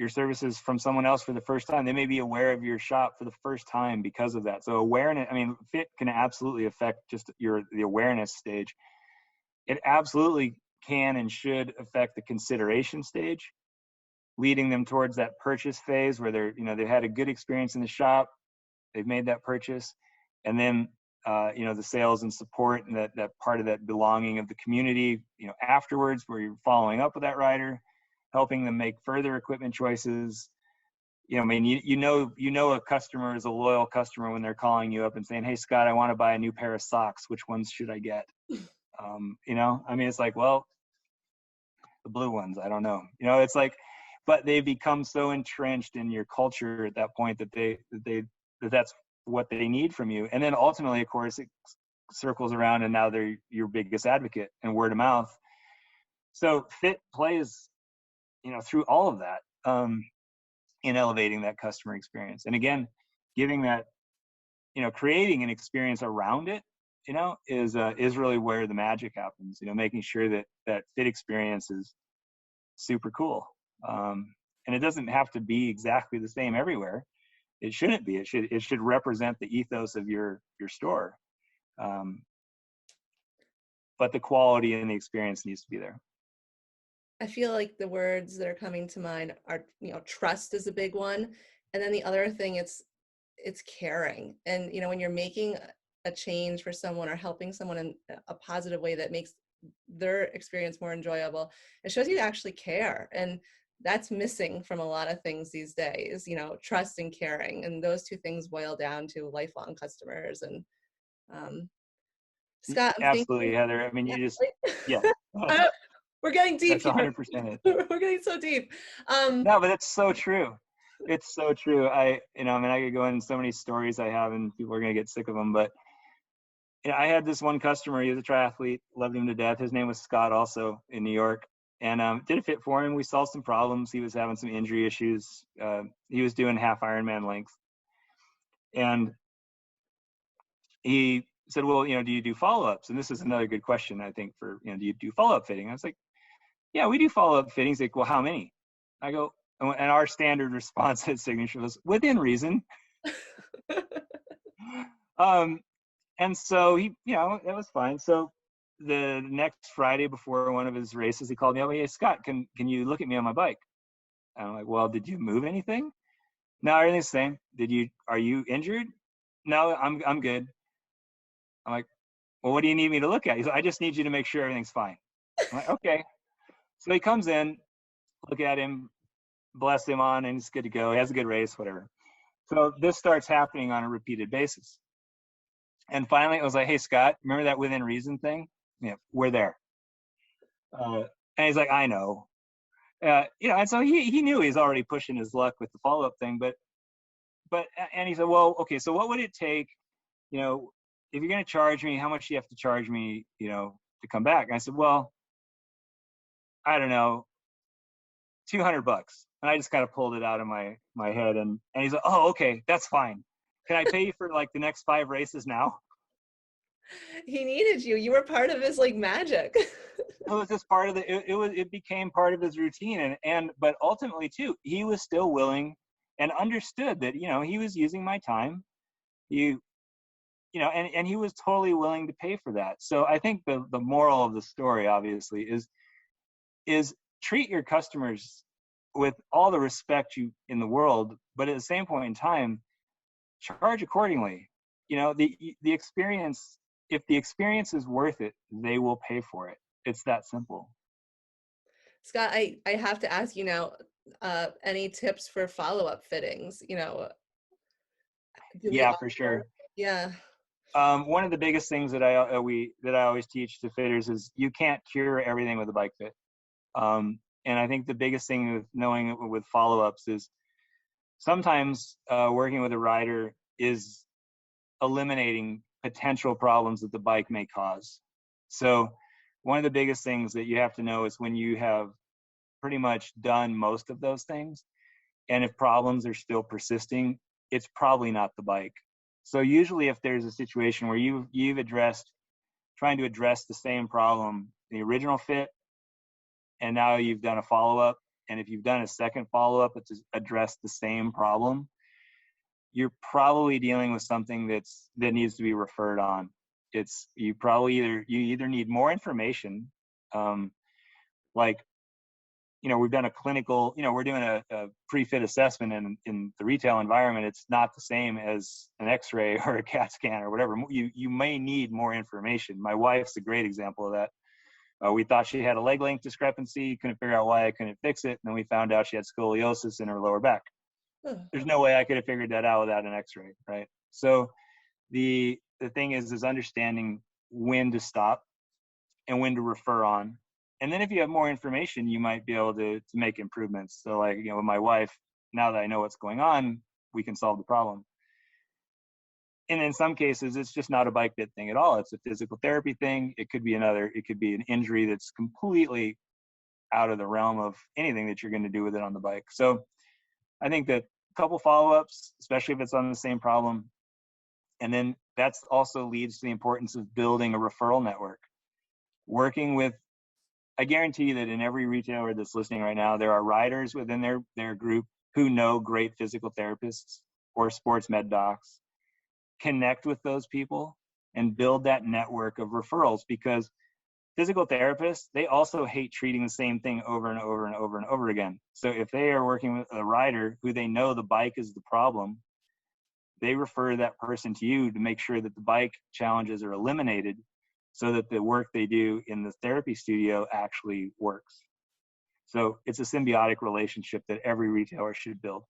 services from someone else for the first time. They may be aware of your shop for the first time because of that. So awareness, fit can absolutely affect just the awareness stage. It absolutely can and should affect the consideration stage, leading them towards that purchase phase where they've had a good experience in the shop, they've made that purchase, and then the sales and support and that part of that belonging of the community, afterwards, where you're following up with that rider, helping them make further equipment choices. A customer is a loyal customer when they're calling you up and saying, "Hey, Scott, I want to buy a new pair of socks. Which ones should I get?" It's like, well, the blue ones, I don't know. It's like, but they become so entrenched in your culture at that point that that's what they need from you. And then ultimately, of course, it circles around and now they're your biggest advocate and word of mouth. So fit plays, through all of that, in elevating that customer experience. And again, giving that, creating an experience around it, is really where the magic happens, making sure that fit experience is super cool. And it doesn't have to be exactly the same everywhere. It shouldn't be. It should represent the ethos of your store. But the quality and the experience needs to be there. I feel like the words that are coming to mind are, trust is a big one. And then the other thing, it's caring. And, when you're making a change for someone or helping someone in a positive way that makes their experience more enjoyable. It shows you actually care. And that's missing from a lot of things these days, you know, trust and caring. And those two things boil down to lifelong customers. And Scott, I'm Absolutely, thinking, Heather. I mean, you just, yeah. uh, we're getting deep That's here. 100% it. We're getting so deep. No, but it's so true. It's so true. I mean, I could go into so many stories I have, and people are gonna get sick of them. But I had this one customer. He was a triathlete, loved him to death. His name was Scott, also in New York, and did a fit for him. We solved some problems. He was having some injury issues. He was doing half Ironman length, and he said, "Well, do you do follow-ups?" And this is another good question, I think, for do you do follow-up fitting? I was like, "Yeah, we do follow-up fittings." He's like, "Well, how many?" I go, and our standard response at Signature was within reason. And so he, that was fine. So the next Friday before one of his races, he called me up. Hey, Scott, can you look at me on my bike? And I'm like, well, did you move anything? No, everything's the same. Are you injured? No, I'm good. I'm like, well, what do you need me to look at? He's like, I just need you to make sure everything's fine. I'm like, okay. So he comes in, look at him, bless him on, and he's good to go. He has a good race, whatever. So this starts happening on a repeated basis. And finally, it was like, hey, Scott, remember that within reason thing? Yeah, we're there. And he's like, I know. And so he knew he was already pushing his luck with the follow-up thing. And he said, well, okay, so what would it take, if you're going to charge me, how much do you have to charge me, to come back? And I said, well, I don't know, $200. And I just kind of pulled it out of my head. And he's like, oh, okay, that's fine. Can I pay you for like the next 5 races now? He needed you. You were part of his like magic. It was just part of it became part of his routine. But ultimately too, he was still willing and understood that, he was using my time. And he was totally willing to pay for that. So I think the moral of the story obviously is treat your customers with all the respect in the world, but at the same point in time, charge accordingly. The experience, if the experience is worth it, they will pay for it. It's that simple. Scott, I have to ask you now, any tips for follow-up fittings? Yeah, for sure. Yeah. One of the biggest things that I always teach to fitters is you can't cure everything with a bike fit. And I think the biggest thing with knowing with follow-ups is sometimes working with a rider is eliminating potential problems that the bike may cause. So one of the biggest things that you have to know is when you have pretty much done most of those things, and if problems are still persisting, it's probably not the bike. So usually if there's a situation where you've trying to address the same problem, the original fit, and now you've done a follow-up, and if you've done a second follow-up to address the same problem, you're probably dealing with something that needs to be referred on. You either need more information, we've done a clinical, we're doing a pre-fit assessment in the retail environment. It's not the same as an X-ray or a CAT scan or whatever. You may need more information. My wife's a great example of that. We thought she had a leg length discrepancy, couldn't figure out why I couldn't fix it. And then we found out she had scoliosis in her lower back. There's no way I could have figured that out without an X-ray, right? So the thing is understanding when to stop and when to refer on. And then if you have more information, you might be able to make improvements. So like, with my wife, now that I know what's going on, we can solve the problem. And in some cases, it's just not a bike fit thing at all. It's a physical therapy thing. It could be an injury that's completely out of the realm of anything that you're going to do with it on the bike. So I think that a couple follow-ups, especially if it's on the same problem. And then that also leads to the importance of building a referral network. I guarantee you that in every retailer that's listening right now, there are riders within their group who know great physical therapists or sports med docs. Connect with those people and build that network of referrals, because physical therapists, they also hate treating the same thing over and over and over and over again. So if they are working with a rider who they know the bike is the problem, they refer that person to you to make sure that the bike challenges are eliminated so that the work they do in the therapy studio actually works. So it's a symbiotic relationship that every retailer should build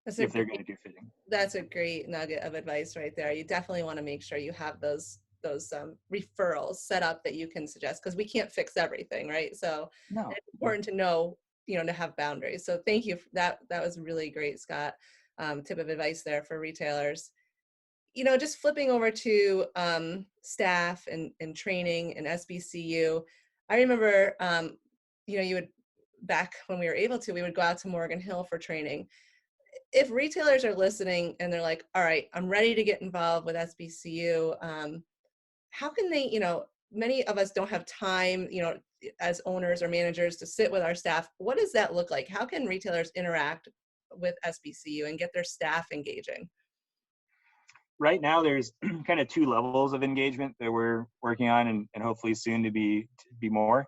if they're going to do fitting. That's a great nugget of advice right there. You definitely want to make sure you have those referrals set up that you can suggest, because we can't fix everything, right? So No. it's important to know, to have boundaries. So thank you for that. That was really great, Scott. Tip of advice there for retailers. Just flipping over to staff and training and SBCU. I remember, you would, back when we were able to, we would go out to Morgan Hill for training. If retailers are listening and they're like, all right, I'm ready to get involved with SBCU, how can they, many of us don't have time, as owners or managers to sit with our staff. What does that look like? How can retailers interact with SBCU and get their staff engaging? Right now, there's kind of two levels of engagement that we're working on, and hopefully soon to be more.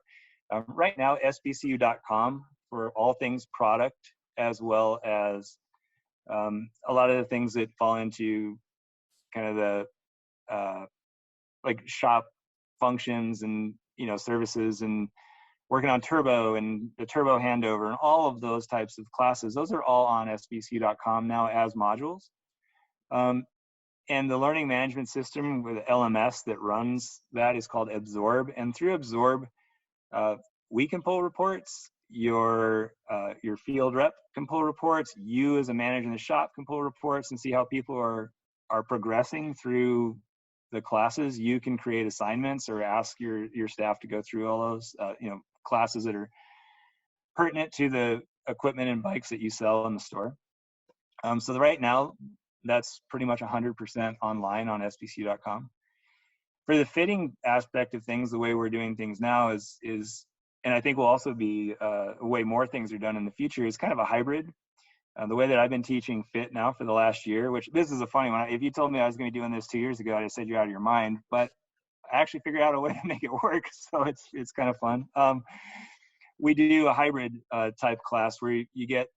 Right now, sbcu.com for all things product, as well as a lot of the things that fall into kind of the like shop functions and services, and working on turbo and the turbo handover and all of those types of classes. Those are all on sbcu.com now as modules. And the learning management system with LMS that runs that is called Absorb. And through Absorb, we can pull reports. Your field rep can pull reports. You as a manager in the shop can pull reports and see how people are progressing through the classes. You can create assignments or ask your staff to go through all those classes that are pertinent to the equipment and bikes that you sell in the store. So right now, that's pretty much 100% online on sbcu.com. For the fitting aspect of things, the way we're doing things now is, and I think will also be a way more things are done in the future, is kind of a hybrid. The way that I've been teaching fit now for the last year, which this is a funny one. If you told me I was going to be doing this 2 years ago, I'd have said you're out of your mind. But I actually figured out a way to make it work, so it's kind of fun. We do a hybrid type class where you get.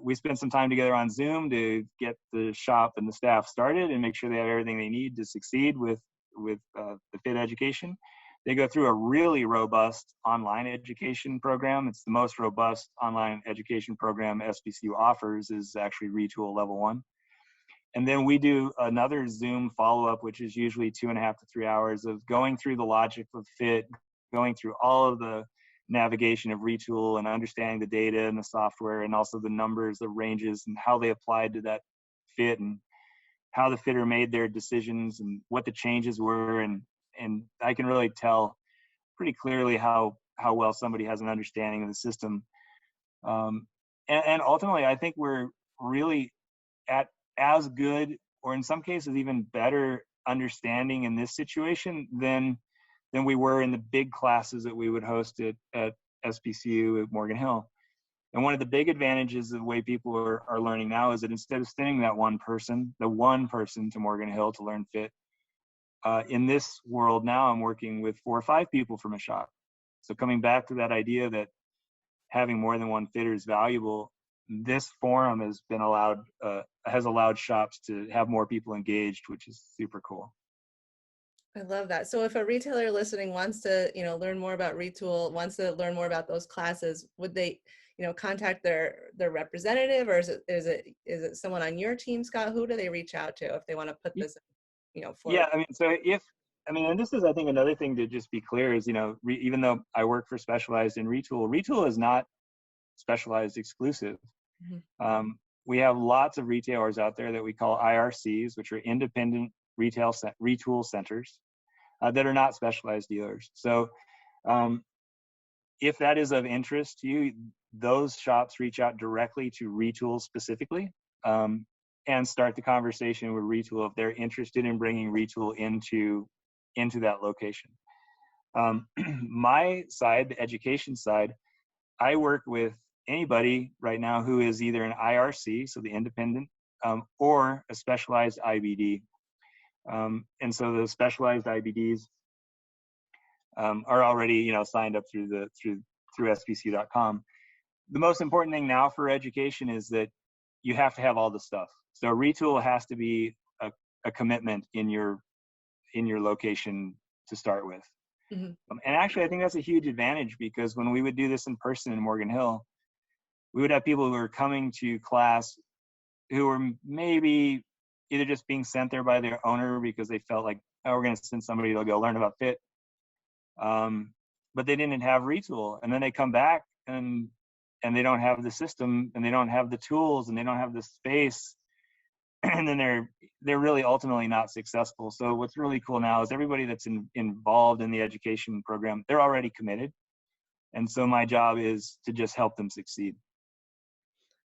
We spend some time together on Zoom to get the shop and the staff started and make sure they have everything they need to succeed with the fit education. They go through a really robust online education program. It's the most robust online education program SBCU offers, is actually Retool Level 1. And then we do another Zoom follow-up, which is usually 2.5 to 3 hours of going through the logic of fit, going through all of the navigation of Retool and understanding the data and the software, and also the numbers, the ranges, and how they applied to that fit, and how the fitter made their decisions and what the changes were. And I can really tell pretty clearly how well somebody has an understanding of the system. And ultimately, I think we're really at as good, or in some cases even better, understanding in this situation than we were in the big classes that we would host at SBCU at Morgan Hill. And one of the big advantages of the way people are learning now is that instead of sending the one person to Morgan Hill to learn fit, in this world now, I'm working with 4 or 5 people from a shop. So coming back to that idea that having more than one fitter is valuable, this forum has allowed shops to have more people engaged, which is super cool. I love that. So if a retailer listening wants to, learn more about Retool, wants to learn more about those classes, would they, contact their representative, or is it someone on your team, Scott? Who do they reach out to if they want to put this, forward? Yeah, and this is, I think, another thing to just be clear is, even though I work for Specialized in Retool is not Specialized exclusive. Mm-hmm. We have lots of retailers out there that we call IRCs, which are independent retool centers, that are not Specialized dealers. So if that is of interest to you, those shops reach out directly to Retool specifically, and start the conversation with Retool if they're interested in bringing Retool into that location. My side, the education side, I work with anybody right now who is either an IRC, so the independent, or a Specialized IBD. And so the Specialized IBDs are already, signed up through sbcu.com. The most important thing now for education is that you have to have all the stuff. So Retool has to be a commitment in your location to start with. Mm-hmm. And actually, I think that's a huge advantage, because when we would do this in person in Morgan Hill, we would have people who were coming to class who were maybe either just being sent there by their owner because they felt like, oh, we're going to send somebody to go learn about fit. But they didn't have retool. And then they come back and they don't have the system, and they don't have the tools, and they don't have the space. And then they're really ultimately not successful. So what's really cool now is everybody that's involved in the education program, they're already committed. And so my job is to just help them succeed.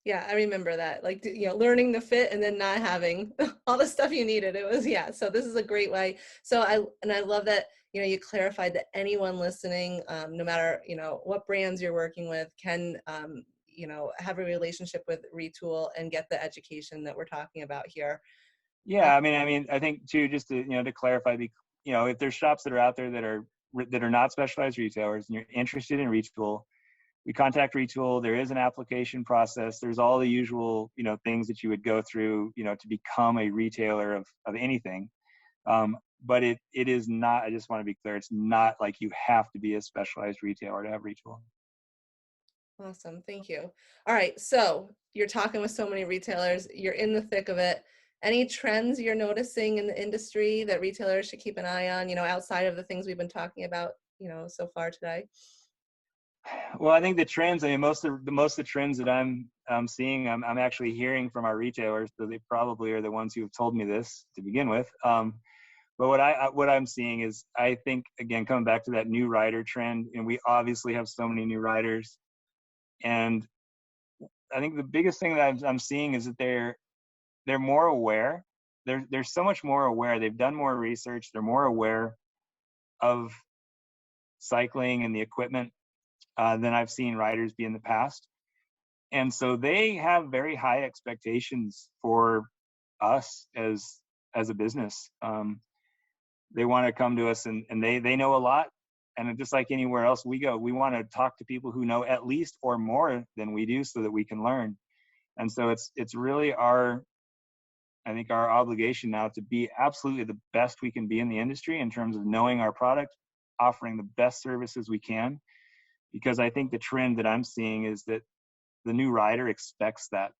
Yeah, I remember that, like, learning the fit and then not having all the stuff you needed. It was, yeah. So this is a great way. So I love that, you clarified that anyone listening, no matter, what brands you're working with, can, have a relationship with Retool and get the education that we're talking about here. Yeah. I mean, I think too, just to, to clarify, if there's shops that are out there that are not specialized retailers and you're interested in Retool, we contact Retool. There is an application process. There's all the usual, things that you would go through, to become a retailer of anything. But it is not, I just want to be clear, it's not like you have to be a specialized retailer to have Retool. Awesome. Thank you. All right. So you're talking with so many retailers, you're in the thick of it. Any trends you're noticing in the industry that retailers should keep an eye on, outside of the things we've been talking about, so far today? Well, I think the trends, most of the trends that I'm seeing, I'm actually hearing from our retailers, so they probably are the ones who have told me this to begin with. But what I'm seeing is, I think, again, coming back to that new rider trend, and we obviously have so many new riders, and I think the biggest thing that I'm seeing is that they're more aware. They're so much more aware. They've done more research. They're more aware of cycling and the equipment than I've seen riders be in the past. And so they have very high expectations for us as a business. They want to come to us, and they know a lot. And just like anywhere else we go, we want to talk to people who know at least or more than we do, so that we can learn. And so it's really our obligation now to be absolutely the best we can be in the industry in terms of knowing our product, offering the best services we can. Because I think the trend that I'm seeing is that the new rider expects that.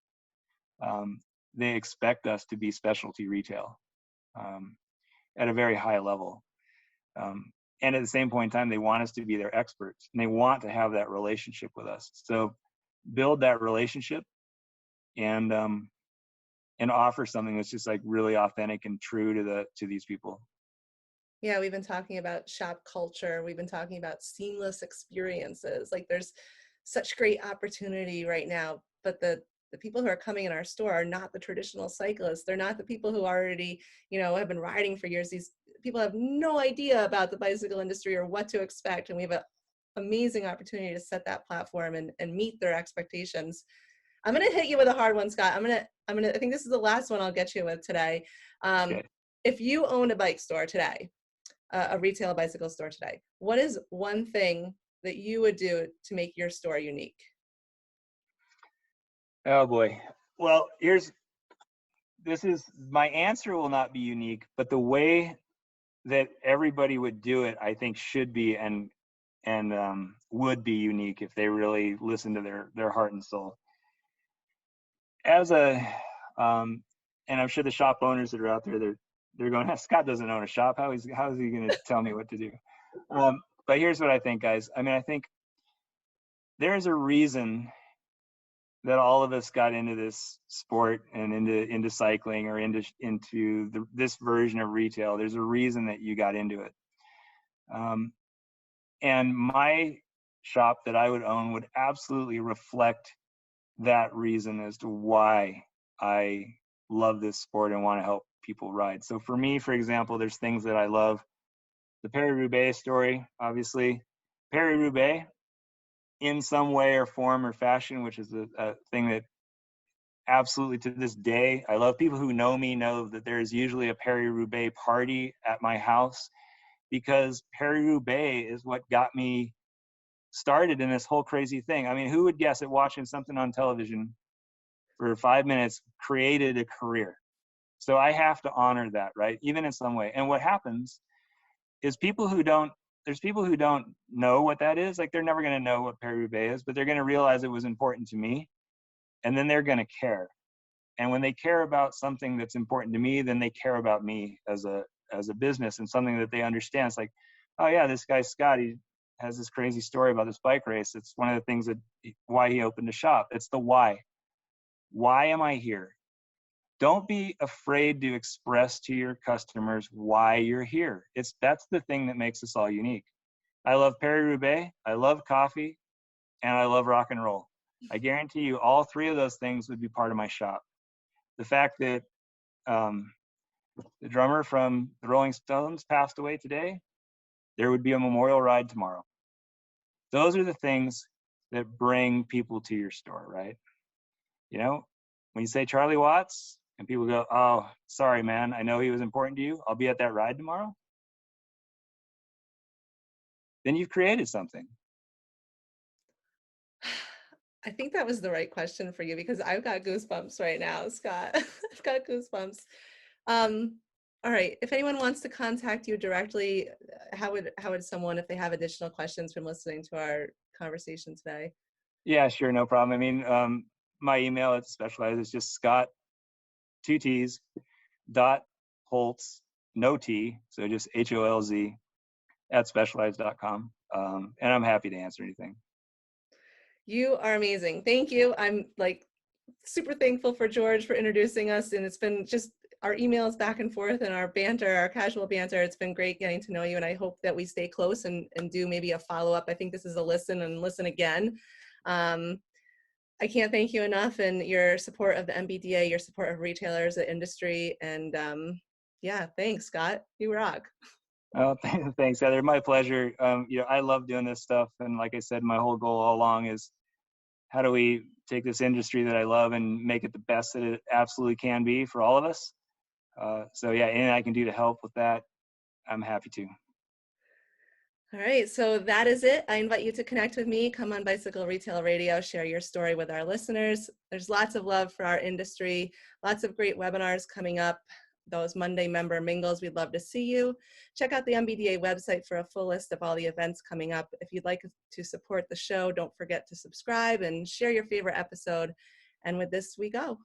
They expect us to be specialty retail at a very high level. And at the same point in time, they want us to be their experts, and they want to have that relationship with us. So build that relationship and offer something that's just like really authentic and true to these people. Yeah, we've been talking about shop culture. We've been talking about seamless experiences. Like, there's such great opportunity right now, but the people who are coming in our store are not the traditional cyclists. They're not the people who already, have been riding for years. These people have no idea about the bicycle industry or what to expect. And we have an amazing opportunity to set that platform and meet their expectations. I'm going to hit you with a hard one, Scott. I think this is the last one I'll get you with today. Okay. If you owned a bike store today, a retail bicycle store today, what is one thing that you would do to make your store unique? Oh boy. Well, my answer will not be unique, but the way that everybody would do it, I think, should be and would be unique if they really listen to their heart and soul. And I'm sure the shop owners that are out there, they're going, Scott doesn't own a shop. How is he going to tell me what to do? But here's what I think, guys. I mean, I think there's a reason that all of us got into this sport and into cycling or into this version of retail. There's a reason that you got into it. And my shop that I would own would absolutely reflect that reason as to why I love this sport and want to help people ride. So for me, for example, there's things that I love. The Paris-Roubaix story, obviously. Paris-Roubaix, in some way or form or fashion, which is a thing that absolutely to this day, I love. People who know me know that there's usually a Paris-Roubaix party at my house, because Paris-Roubaix is what got me started in this whole crazy thing. I mean, who would guess that watching something on television for 5 minutes created a career? So I have to honor that, right? Even in some way. And what happens is there's people who don't know what that is. Like, they're never going to know what Paris-Roubaix is, but they're going to realize it was important to me, and then they're going to care. And when they care about something that's important to me, then they care about me as a business and something that they understand. It's like, oh yeah, this guy Scott, he has this crazy story about this bike race. It's one of the things why he opened a shop. It's the why. Why am I here? Don't be afraid to express to your customers why you're here. That's the thing that makes us all unique. I love Paris-Roubaix, I love coffee, and I love rock and roll. I guarantee you all three of those things would be part of my shop. The fact that the drummer from the Rolling Stones passed away today, there would be a memorial ride tomorrow. Those are the things that bring people to your store, right? You know, when you say Charlie Watts and people go, oh, sorry, man, I know he was important to you. I'll be at that ride tomorrow. Then you've created something. I think that was the right question for you, because I've got goosebumps right now, Scott. I've got goosebumps. All right, if anyone wants to contact you directly, how would someone, if they have additional questions from listening to our conversation today? Yeah, sure, no problem. I mean, my email at Specialized is just Scott, 2 T's, .Holtz, no T, so just HOLZ, at specialized.com. And I'm happy to answer anything. You are amazing. Thank you. I'm like super thankful for George for introducing us, and it's been just our emails back and forth and our banter, our casual banter. It's been great getting to know you, and I hope that we stay close and do maybe a follow-up. I think this is a listen and listen again. I can't thank you enough, and your support of the MBDA, your support of retailers, the industry, and yeah, thanks, Scott. You rock. Oh, thanks, Heather. My pleasure. You know, I love doing this stuff, and like I said, my whole goal all along is how do we take this industry that I love and make it the best that it absolutely can be for all of us. So yeah, anything I can do to help with that, I'm happy to. All right, so that is it. I invite you to connect with me, come on Bicycle Retail Radio, share your story with our listeners. There's lots of love for our industry, lots of great webinars coming up, those Monday member mingles. We'd love to see you. Check out the MBDA website for a full list of all the events coming up. If you'd like to support the show, don't forget to subscribe and share your favorite episode. And with this, we go.